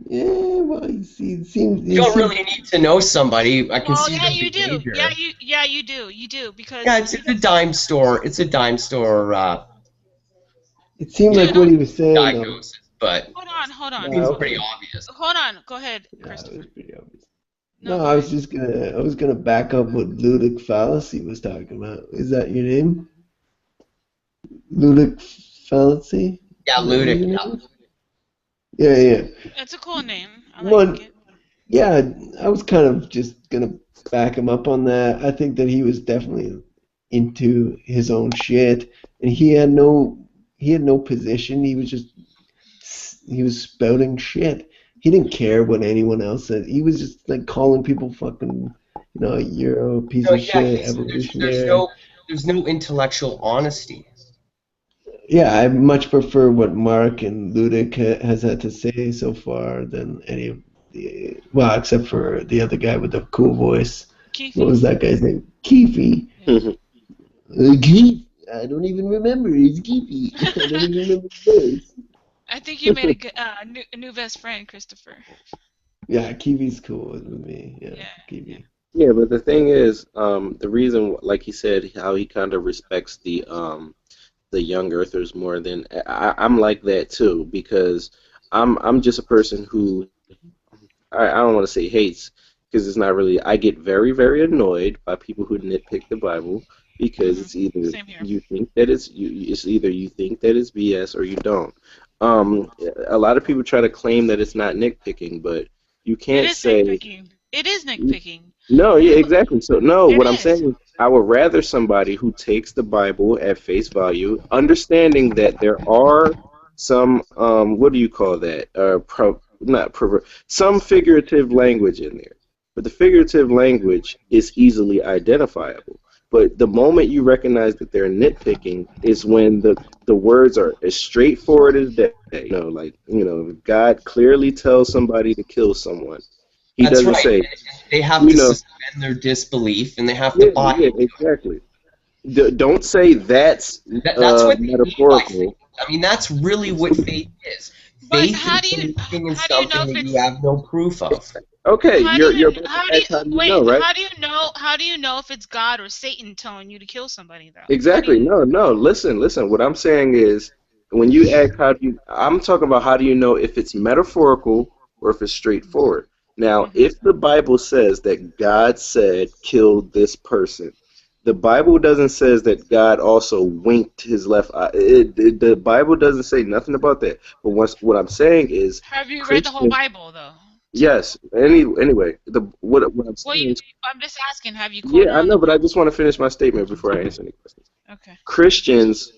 Yeah, well, You he don't seems, really need to know somebody. I can Well, see yeah, their you do. Yeah, behavior. you do. You do Yeah, because it's a dime store. It's a dime store it seemed you like know. what he was saying though. diagnosis, but Hold on, No, seems hold, pretty okay. obvious. hold on. Go ahead, Yeah, it Christopher. was pretty obvious. No, No, go ahead. I was gonna back up what ludic fallacy was talking about. Is that your name? Ludic fallacy? Yeah, Is that what ludic. your Yeah. name is? Yeah, yeah. It's a cool name. I like One, it. yeah, I was kind of just gonna back him up on that. I think that he was definitely into his own shit, and he had no position. He was spouting shit. He didn't care what anyone else said. He was just like calling people fucking, you're a piece No, of yeah. shit, There's evolutionary. there's no intellectual honesty. Yeah, I much prefer what Mark and Ludic has had to say so far than any of well, except for the other guy with the cool voice. What Keefe? was that guy's name? Keefe. Yeah. Keefe. I don't even remember. It's Keefe. I don't even remember his I think you made voice. a good, new best friend, Christopher. Yeah, Keefe's cool with me. Yeah, Yeah, yeah. Keefe. Yeah, but the thing is, the reason, like he said, how he kind of respects the young earthers more than I'm like that too because I'm just a person who I don't want to say hates because it's not really. I get very, very annoyed by people who nitpick the Bible because Hmm. it's either Same here. you think that it's either you think that it's BS or you don't. A lot of people try to claim that it's not nitpicking, but you It can't is say nitpicking. It is nitpicking. no. Yeah, You. exactly. So no, It what I'm is. saying is I would rather somebody who takes the Bible at face value, understanding that there are some what do you call that? Not some figurative language in there. But the figurative language is easily identifiable. But the moment you recognize that they're nitpicking is when the words are as straightforward as day. Like, if God clearly tells somebody to kill someone, he That's doesn't right. say, They have you to know, suspend their disbelief and they have to yeah, buy yeah, into it. exactly. Don't say that's That's what they mean by faith. metaphorical. I mean, that's really what faith is. But Faith is believing in how do you know something if that you it's have no proof of. Okay, how do you you're about to how do ask you how do you wait, know, right? how do you know if it's God or Satan telling you to kill somebody though? How do Exactly. you No, no. Listen. What I'm saying is, when you ask how do you, I'm talking about how do you know if it's metaphorical or if it's straightforward. Now, Mhm. if the Bible says that God said kill this person, the Bible doesn't says that God also winked his left eye. The Bible doesn't say nothing about that. But what I'm saying is, Have you read the whole Christians, Bible though, too? yes. Anyway, what I'm Well, saying is, I'm just asking, have you yeah, quoted I on the know, but I Bible? just want to finish my statement before I answer any questions. Okay. Christians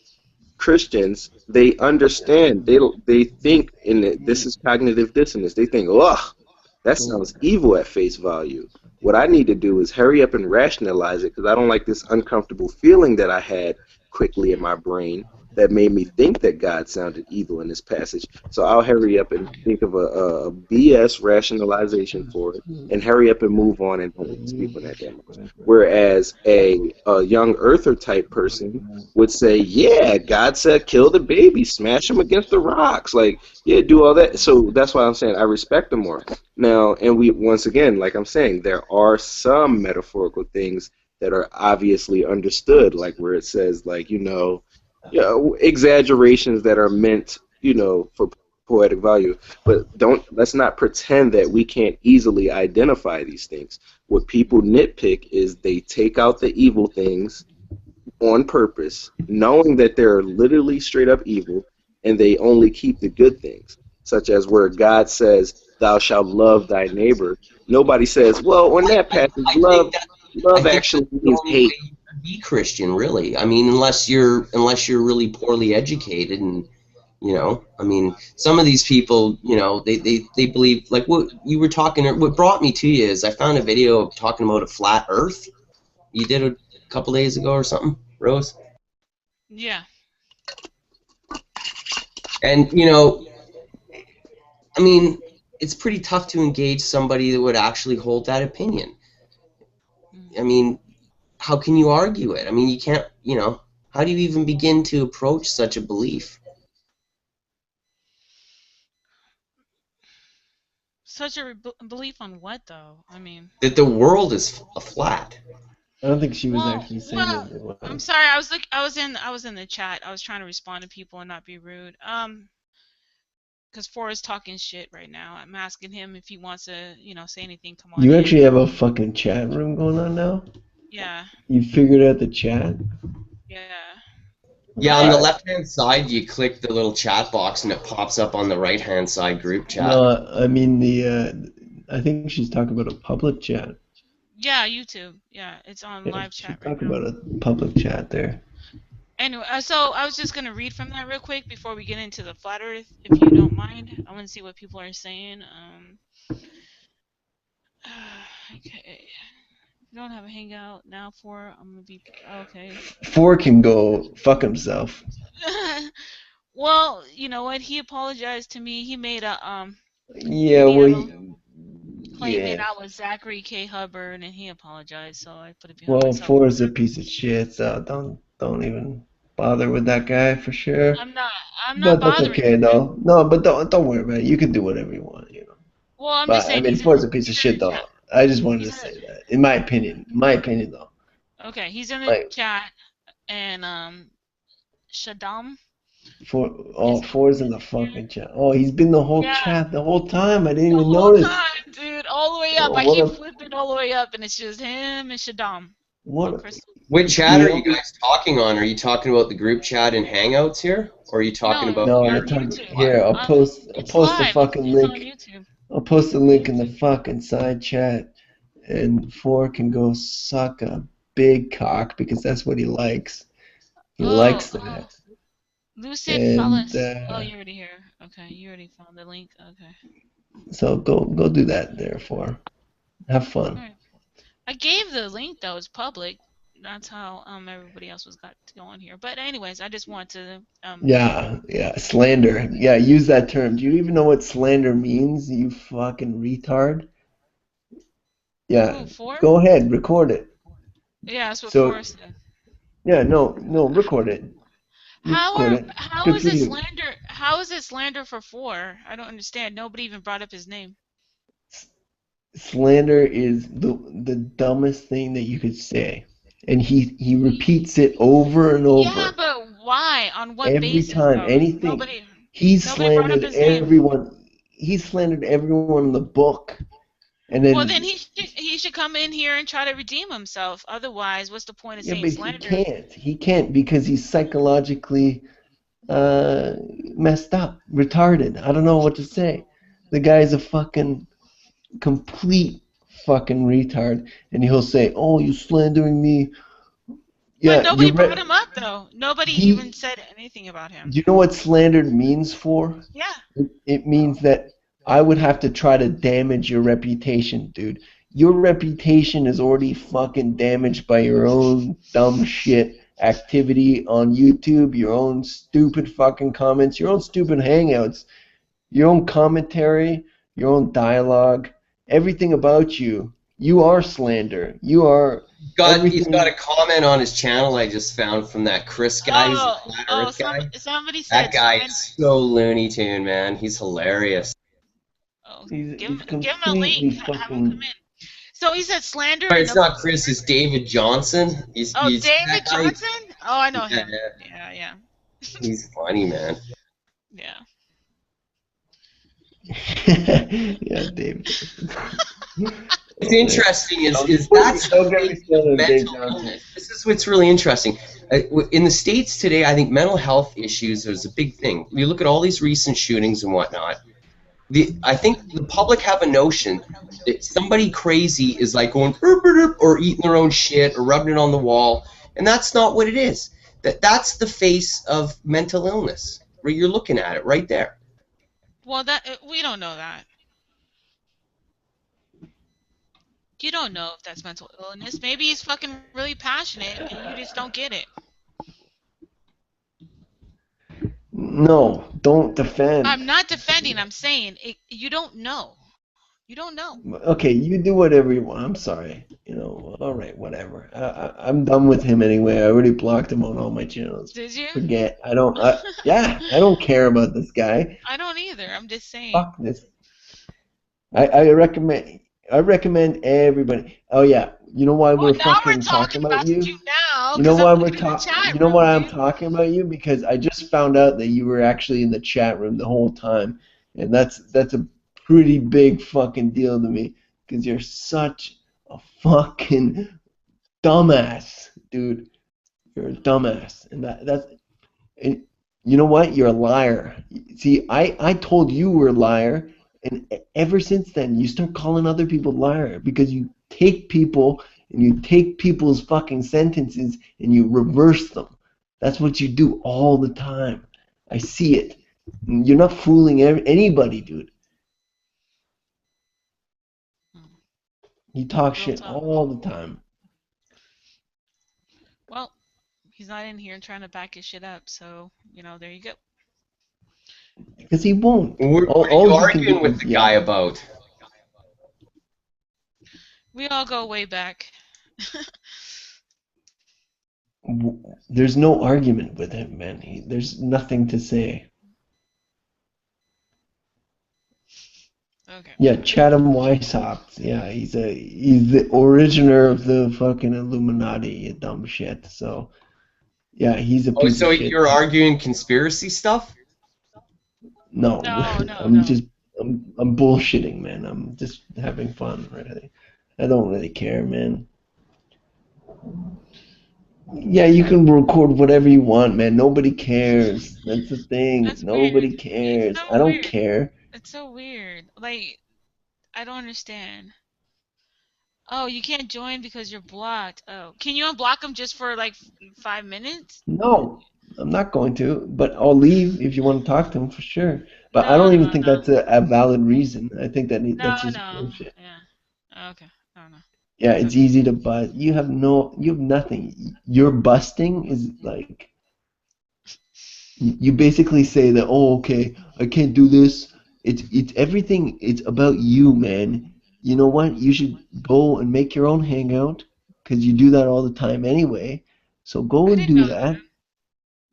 they understand. They think in it. This is cognitive dissonance. They think, ugh, that sounds evil at face value. What I need to do is hurry up and rationalize it because I don't like this uncomfortable feeling that I had quickly in my brain that made me think that God sounded evil in this passage. So I'll hurry up and think of a BS rationalization for it and hurry up and move on and don't speak on that much. Whereas a young earther type person would say, yeah, God said kill the baby, smash him against the rocks, like, yeah, do all that. So that's why I'm saying I respect them more. Now, and we, once again, like I'm saying, there are some metaphorical things that are obviously understood, like where it says, like, exaggerations that are meant, for poetic value. But let's not pretend that we can't easily identify these things. What people nitpick is they take out the evil things on purpose, knowing that they're literally straight up evil, and they only keep the good things, such as where God says, "Thou shalt love thy neighbor." Nobody says, "Well, on that passage, I think that I love think actually that's the means only hate." way you can be Christian, really. I mean, unless you're really poorly educated and I mean, some of these people, they believe like what you were talking. What brought me to you is I found a video of talking about a flat Earth. You did a couple days ago or something, Rose. Yeah. And I mean, it's pretty tough to engage somebody that would actually hold that opinion. I mean, how can you argue it? I mean, you can't. How do you even begin to approach such a belief? Such a belief on what though? I mean, That the world is a flat. I don't think she was well, actually saying well, that it I'm was. sorry. I was in the chat. I was trying to respond to people and not be rude. Because Forrest's talking shit right now. I'm asking him if he wants to, say anything. Come on You in. actually have a fucking chat room going on now? Yeah. You figured out the chat? Yeah. Yeah, on the But Alright. left-hand side, you click the little chat box, and it pops up on the right-hand side group chat. No, I mean I think she's talking about a public chat. yeah, YouTube. Yeah, it's on Yeah, live she's chat right talking now. about a public chat there. Anyway, so I was just gonna read from that real quick before we get into the flat Earth, if you don't mind. I want to see what people are saying. Okay. You don't have a hangout now for. I'm gonna be okay. Four can go fuck himself. Well, you know what? He apologized to me. He made a Yeah, well, video claiming yeah. I was Zachary K. Hubbard, and he apologized. So I put it behind Well, myself. Four is a piece of shit, so don't even bother with that guy for sure. I'm not. I'm not But that's bothering okay with him. though. No, but don't worry about it. You can do whatever you want. Well, I'm just But I saying mean, he's Four is a piece of in the shit chat. though. I just wanted to He's in say that, in my opinion. My opinion though. okay. He's in the Like chat, and Shaddam is Four is in the here. fucking chat. Oh, he's been the whole Yeah, chat the whole time. I didn't the even whole notice. time, dude, all the way up. Oh, I what keep a flipping all the way up, and it's just him and Shaddam what on a, Crystal. What chat you are you know. guys talking on? Are you talking about the group chat and Hangouts here, or are you talking No, about No, on we're talking YouTube. here. I'll It's post the live. fucking It's on link. YouTube. I'll post the link in the fucking side chat, and Four can go suck a big cock because that's what he likes. He Oh, likes that. Lucid And Phallus. Oh, you're already here. Okay, you already found the link. Okay. so go do that there, Four. Have All fun. right. I gave the link though. It's public. that's how everybody else was got to go on here. But anyways, I just want to Yeah, slander. Yeah, use that term. Do you even know what slander means, you fucking retard? who Yeah, for? go ahead, record it. Yeah, that's what So, for said. yeah, no, record it. Record it. How Good is for it you. slander? How is it slander for four? I don't understand. Nobody even brought up his name. Slander is the dumbest thing that you could say. And he repeats it over and Yeah, over. but why? On what Every basis time, though? anything. Nobody He's nobody brought up slandered his name. everyone. He slandered everyone in the book. And Well, then then, he should come in here and try to redeem himself. Otherwise, what's the point of yeah, saying but he slander? can't. He can't because he's psychologically uh, messed up, retarded. I don't know what to say. The guy's a fucking complete fucking retard, and he'll say, "Oh, you slandering me." But Yeah, nobody brought him up though. Nobody even he. said anything about Do him. you know what slandered means for? Yeah. It means that I would have to try to damage your reputation, dude. Your reputation is already fucking damaged by your own dumb shit activity on YouTube, your own stupid fucking comments, your own stupid hangouts, your own commentary, your own dialogue, everything about you. You are slander. You are He's got a everything. comment on his channel I just found from that Chris guy. He's a flat Earth guy. Somebody That said guy slander. is so Looney Tune, man. He's hilarious. Oh, give He's him a link. completely Have him come fucking. in. So he said slander But and it's nobody. not Chris. It's David Johnson. Oh, You see that David guy? Johnson. Oh, I know Yeah, him. Yeah, yeah, he's funny, man. yeah. Yeah, Dave. What's interesting is that's Don't the get me face of started on Dave mental Johnson. illness. This is what's really interesting. In the States today, I think mental health issues is a big thing. You look at all these recent shootings and whatnot. I think the public have a notion that somebody crazy is like going "Burp, burp, burp," or eating their own shit or rubbing it on the wall, and that's not what it is. That's the face of mental illness. Where you're looking at it right there. Well, that we don't know that. You don't know if that's mental illness. Maybe he's fucking really passionate and you just don't get it. No, don't defend. I'm not defending. I'm saying you don't know. You don't know. Okay, you do whatever you want. I'm sorry. All right, whatever. I'm done with him anyway. I already blocked him on all my channels. Did you? Forget. Yeah, I don't care about this guy. I don't either. I'm just saying. Fuck this. I recommend everybody. Oh yeah, you know why Well, we're now we're fucking talking talking about about you? you now You know because I'm why we're looking in the talking? chat You know room, why I'm dude. talking about you? Because I just found out that you were actually in the chat room the whole time, and that's a pretty big fucking deal to me. Because you're such a fucking dumbass, dude. You're a dumbass, and that's. And you know what? You're a liar. See, I told you were a liar, and ever since then, you start calling other people liar because you take people and you take people's fucking sentences and you reverse them. That's what you do all the time. I see it. You're not fooling anybody, dude. You talk Real shit talk. all the time. Well, he's not in here and trying to back his shit up, so there you go. Because he won't. What are All you he can arguing do with is the guy about? We all go way back. There's no argument with him, man. There's nothing to say. Okay. Yeah, Chatham Weishaupt. Yeah, he's the originator of the fucking Illuminati, you dumb shit. So, yeah, he's a Oh, piece so of shit. you're arguing conspiracy stuff? No, No. I'm bullshitting, man. I'm just having fun, really. I don't really care, man. Yeah, you can record whatever you want, man. Nobody cares. That's the thing. That's Nobody weird. It's cares. I so don't weird. care. It's so weird. Like, I don't understand. Oh, you can't join because you're blocked. Oh, can you unblock them just for like 5 minutes? No, I'm not going to, but I'll leave if you want to talk to him for sure. But I No, don't no, even think no. that's a valid reason. I think No, that's just no. bullshit. Yeah. Okay. No, no. Yeah, it's easy to bust. You have nothing. Your busting is like you basically say that, oh, okay, I can't do this. It's everything. It's about you, man. You know what? You should go and make your own hangout because you do that all the time anyway. So go I and didn't do know that. that.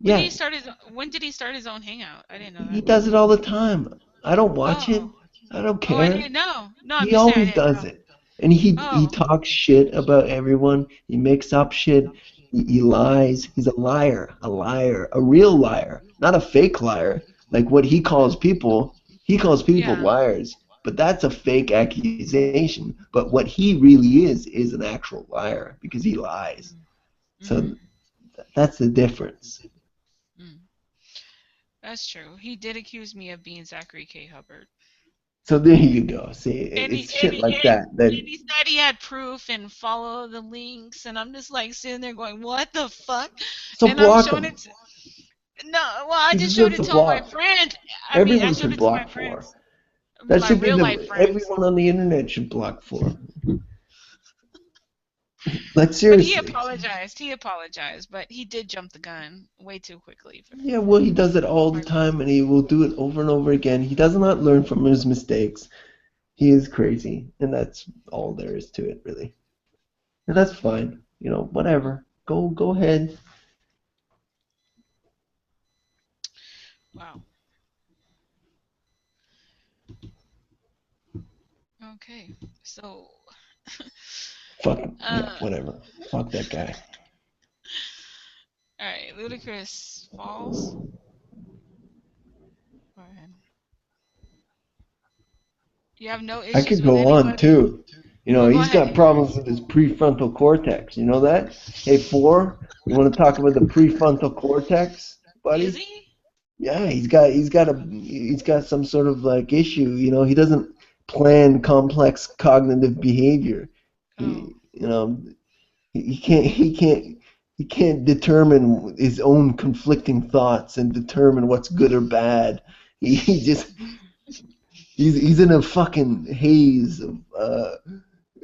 When did Yeah, he start his when did he start his own hangout? I didn't know he that. does it all the time. I don't watch Oh. him. I don't Oh, I care. didn't know. No, I'm He just saying I always didn't does know. it. And he Oh. talks shit about everyone. He makes up shit. He lies. He's a liar, a real liar, not a fake liar. Like what he calls people Yeah. liars. But that's a fake accusation. But what he really is an actual liar because he lies. So Mm-hmm. that's the difference. Mm. That's true. He did accuse me of being Zachary K. Hubbard. So there you go. See, And he it's and shit he, like that that and he said he had proof and follow the links, and I'm just like sitting there going, "What the fuck?" so And I'm block showing him. it. No, well, I He just showed deserves it a to all my block. friends. I mean, I Everyone showed should it to my block for. friends, That my should be real life the friends. everyone on the internet should block for. Like But he seriously. apologized. He apologized, but he did jump the gun way too quickly. Yeah, well he does it all the time and he will do it over and over again. He does not learn from his mistakes. He is crazy, and that's all there is to it really. And that's fine. You know, whatever. Go ahead. Wow. Okay. So, Fuck yeah, uh, whatever. Fuck that guy. all right, Ludacris falls. Go ahead. You have no I issues could with go on anybody? too. You know, Well, go he's ahead. got problems with his prefrontal cortex. You know that? Hey, you want to talk about the prefrontal cortex, Is buddy? he? Yeah, he's got some sort of like issue. You know, he doesn't plan complex cognitive behavior. Oh. He can't determine his own conflicting thoughts and determine what's good or bad. He just he's in a fucking haze of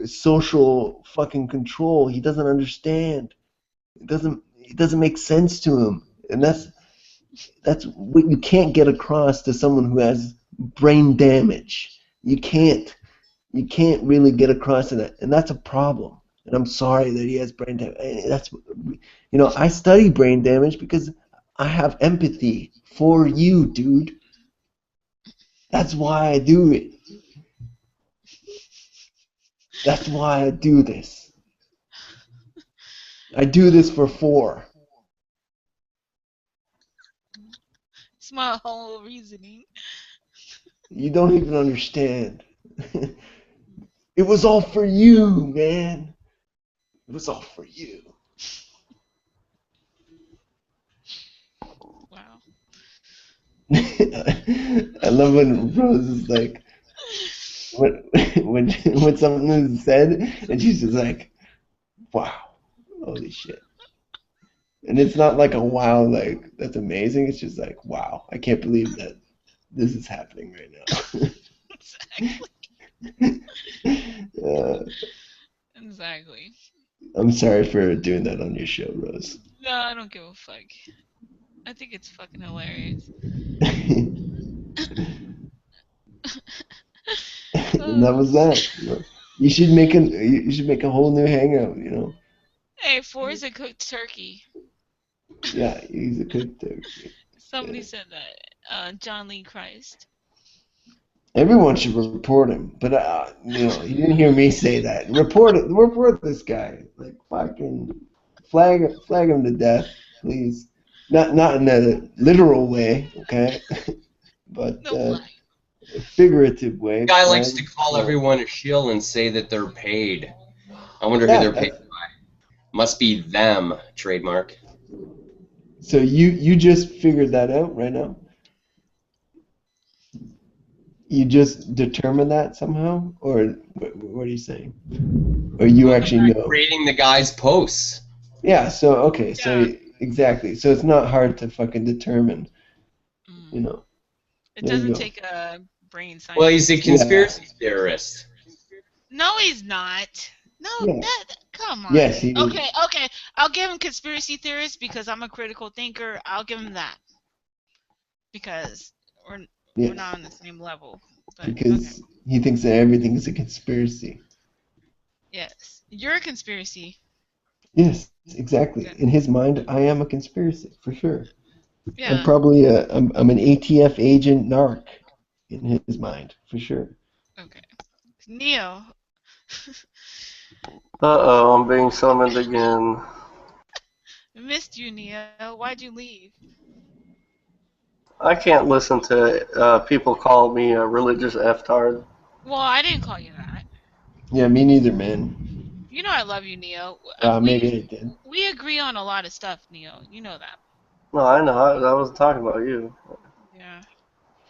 social fucking control. He doesn't understand. It doesn't make sense to him, and that's what you can't get across to someone who has brain damage. You can't really get across to that, and that's a problem. And I'm sorry that he has brain damage. And I study brain damage because I have empathy for you, dude. That's why I do it. That's why I do this. I do this for 4. It's my whole reasoning. You don't even understand. It was all for you, man. It was all for you. Wow. I love when Rose is like, when when something is said, and she's just like, wow, holy shit. And it's not like a wow, like that's amazing. It's just like, wow, I can't believe that this is happening right now. uh, Exactly. I'm sorry for doing that on your show, Rose. No, I don't give a fuck. I think it's fucking hilarious. And that was that. You should make a whole new hangout. Hey, four is a cooked turkey. Yeah, he's a cook too. Somebody said that. John Lee Christ. Everyone should report him, but you didn't hear me say that. Report this guy. Like fucking flag him to death, please. Not in a literal way, okay, but No flag. a figurative way. Guy likes to Flag. call everyone a shill and say that they're paid. I wonder who Yeah. they're paid by. Must be them, trademark. So you just figured that out right now? You just determined that somehow, or what are you saying? Or you actually know? Reading the guy's posts. Yeah. So okay. So Yeah. exactly. So it's not hard to fucking determine. It There you doesn't go. take a brain scientist. Well, he's a conspiracy theorist. No, he's not. No, Yeah. come on. Yes, he is. Okay. I'll give him conspiracy theorist because I'm a critical thinker. I'll give him that because we're Yes. not on the same level. But okay. Because he thinks that everything is a conspiracy. Yes, you're a conspiracy. Yes, exactly. Okay. In his mind, I am a conspiracy for sure. I'm Yeah. probably I'm an ATF agent narc in his mind for sure. Okay. Neo. Uh-oh, I'm being summoned again. Missed you, Neo. Why'd you leave? I can't listen to people call me a religious F-tard. Well, I didn't call you that. Yeah, me neither, man. You know I love you, Neo. Maybe I did. We agree on a lot of stuff, Neo. You know that. No, I know. I wasn't talking about you. Yeah.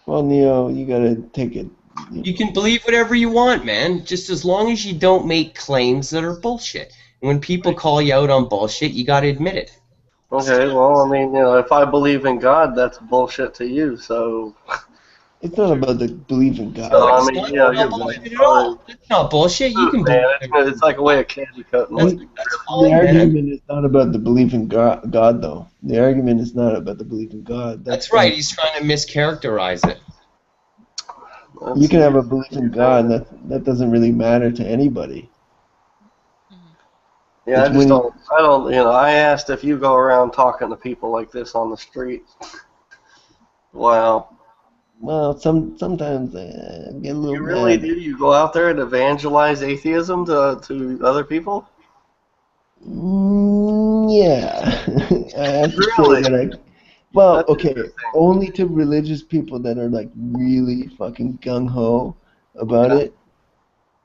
Well, Neo, you gotta take it. You can believe whatever you want, man, just as long as you don't make claims that are bullshit. And when people call you out on bullshit, you gotta admit it. Okay, well, I mean, if I believe in God, that's bullshit to you, so... It's not about the belief in God. So, I It's mean, not, yeah, not you're bullshit at all. It's not bullshit. You can believe man, it's like a way of candy coating. That's Like, The fine, man. argument is not about the belief in God, though. The argument is not about the belief in God. That's right. He's trying to mischaracterize it. You can have a belief in God, and that doesn't really matter to anybody. Yeah, It's when I asked if you go around talking to people like this on the street. Wow. Well, sometimes I get a little You really mad. do? You go out there and evangelize atheism to other people? Yeah. I have to Really? say that well, That's okay, only to religious people that are like really fucking gung ho about it.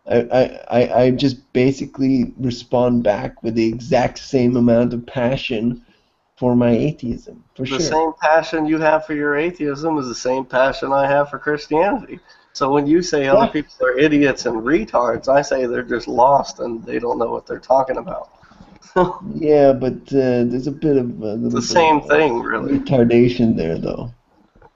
I just basically respond back with the exact same amount of passion for my atheism, for The sure. same passion you have for your atheism is the same passion I have for Christianity. So when you say other people are idiots and retards, I say they're just lost and they don't know what they're talking about. Yeah, but there's a bit of a little The bit same of thing, really. retardation there, though.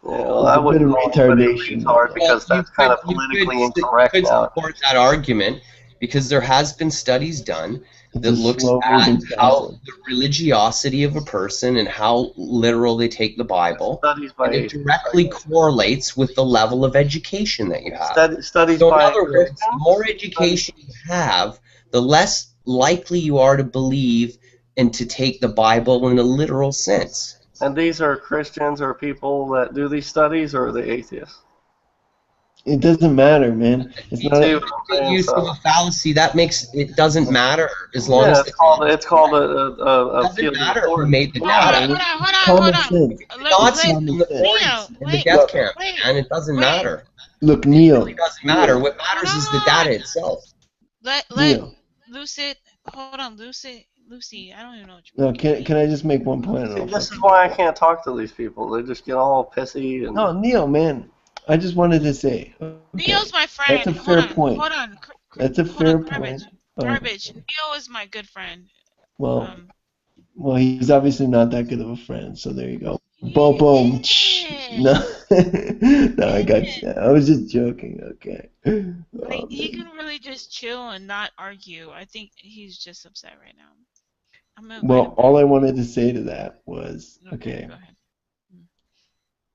Yeah, well, There's I a bit wouldn't of call anybody a retardation retard there. because that's kind of politically incorrect you could now. support that argument because there has been studies done that It's a looks slow-moving at how process. the religiosity of a person and how literal they take the Bible, Studies by and it directly correlates with the level of education that you have. studies So in by other words, the more education you have, the less likely you are to believe and to take the Bible in a literal sense. And these are Christians or people that do these studies, or are they atheists? It doesn't matter, man. It's You not. get used to a fallacy. That makes it doesn't matter as long Yeah, as it's called a doesn't field of matter who authority. made the Hold data. Common sense. Nazis Common in the sense. 40s in the death camp, and it doesn't matter. Look, It Neil. really doesn't matter. What matters is the data itself. Let Neil. Lucid. Hold on, Lucy. I don't even know what No, can I just make one point? See, this is why I can't talk to these people. They just get all pissy and. No, Neil, man. I just wanted to say. Okay, Neo's my friend. that's a fair point. Hold on. That's a fair point. Garbage. Neo is my good friend. Well, he's obviously not that good of a friend. So there you go. Boom, boom. No, no, I got you. I was just joking. Okay. Like, he can really just chill and not argue. I think he's just upset right now. Well, all I wanted to say to that was, okay, go ahead.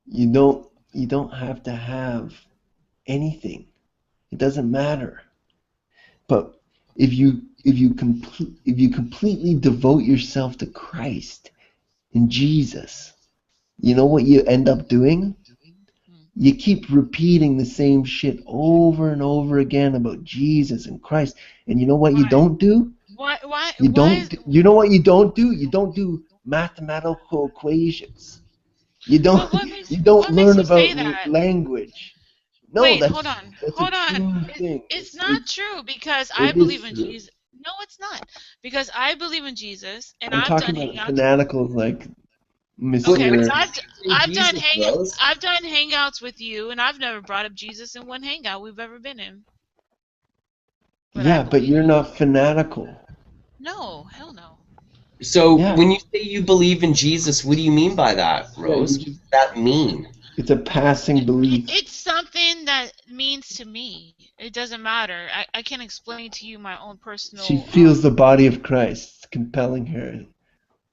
you don't have to have anything. It doesn't matter. But if you completely devote yourself to Christ and Jesus, you know what you end up doing? You keep repeating the same shit over and over again about Jesus and Christ, and you know what you don't do? You know what you don't do? You don't do mathematical equations. You don't learn about language. No, Wait, that's hold on. a true thing. It's not true because I It believe is in true. Jesus. No, it's not. Because I believe in Jesus, and I'm I've talking done about hangouts. fanaticals like Okay, Monsieur. because I've done hangouts with you, and I've never brought up Jesus in one hangout we've ever been in. Yeah, but you're not fanatical. No, hell no. So when you say you believe in Jesus, what do you mean by that, Rose? What does that mean? It's a passing belief. It's something that means to me. It doesn't matter. I can't explain to you my own personal. She feels the body of Christ. It's compelling her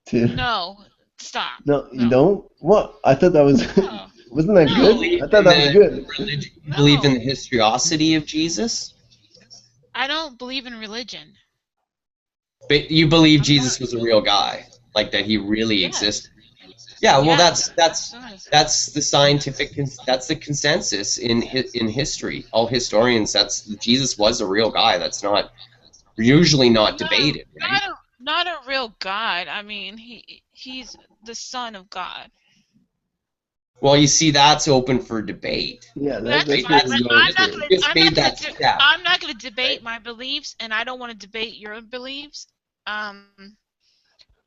to. No, stop. No, you No, don't? What? I thought that was. no, Wasn't that You good? no, believe I thought in that was the good. religion? You believe in no. the historicity of Jesus? I don't believe in religion. But you believe I'm not. Jesus was a real guy, like that he really Yes, existed. Yeah, well, yeah, that's absolutely. that's the scientific that's the consensus in history. All historians, that's Jesus was a real guy. That's not usually not No, debated, right? not a real God. I mean, he's the son of God. Well, you see, that's open for debate, Yeah, That's right? fine, that's where but we go to. Just made that step, I'm not gonna debate right? my beliefs, and I don't want to debate your beliefs. Um,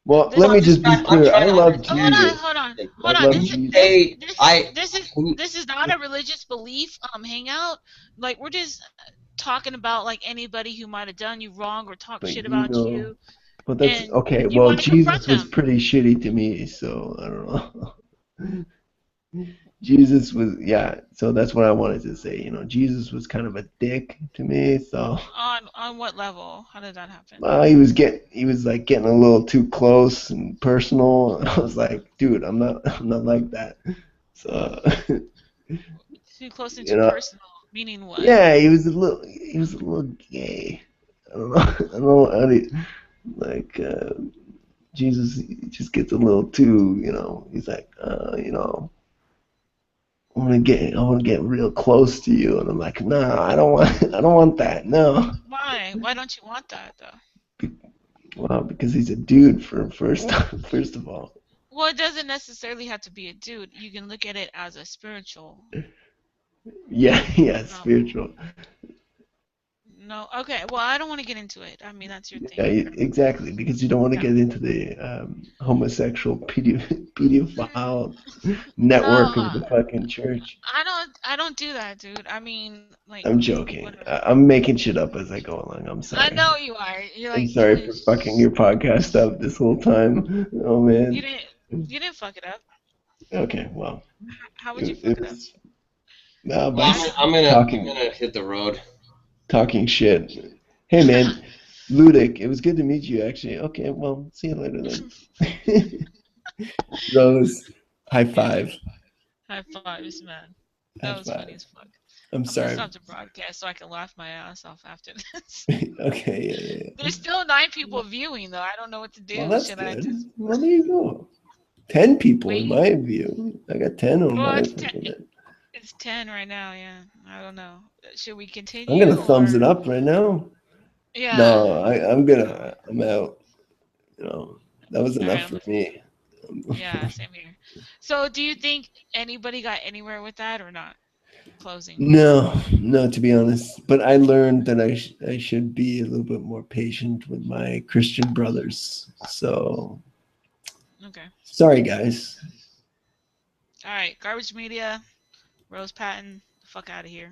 Well, this let Well, me just be I'm clear. I trying to love hold on, Jesus. understand. hold on, Like, I hold on. love when you Jesus. say I, when, This is not a religious belief hangout. Like we're just talking about like anybody who might have done you wrong or talk But shit you about know, you, but that's and okay. you Well, want to confront Jesus was them. pretty shitty to me, so I don't know. Jesus was, yeah. So that's what I wanted to say. Jesus was kind of a dick to me. So On what level? How did that happen? he was like getting a little too close and personal. And I was like, dude, I'm not like that. So, Too close and you too know, personal. Meaning what? yeah, he was a little gay. I don't know. I don't know how to, like, Jesus just gets a little too, he's like, I want to get real close to you, and I'm like, nah, I don't want that, no. Why? Why don't you want that though? Well, because he's a dude for first, first of all. Well, it doesn't necessarily have to be a dude. You can look at it as a spiritual. Yeah, yeah, No, spiritual. no. Okay. Well, I don't want to get into it. I mean, that's your Yeah, thing. exactly, because you don't want to Yeah. get into the homosexual pedophile network of No, the fucking church. I don't do that, dude. I mean, like, I'm joking. whatever. I'm making shit up as I go along. I'm I sorry. know you are. You're I'm like, sorry for fucking your podcast up this whole time. Oh you man. didn't, you didn't fuck it up. Okay, well, How would you it fuck it up? was You by well, actually. I'm talking gonna hit the road. talking shit. Hey man, Ludic, it was good to meet you actually. Okay, well, see you later then. Rose, high Yeah. five. High fives, man. High That was funny five. as fuck. I'm I'm gonna sorry. stop the broadcast so I can laugh my ass off after this. Okay, yeah, yeah. There's still 9 people viewing though. I don't know what to Well, do. that's Should I good. just Well, there you go. 10 people in wait? my view. I got 10 on Well, my it's ten. fucking. It's 10 right now. Yeah. I don't know. Should we I'm gonna continue thumbs or? it up right now. Yeah. No, I'm out. That was All right. enough for me. Yeah. Same here. So, do you think anybody got anywhere with that or not? Closing. No, no, to be honest. But I learned that I should be a little bit more patient with my Christian brothers. So Okay. sorry, guys. All right. Garbage media. Rose Patton. The fuck out of here.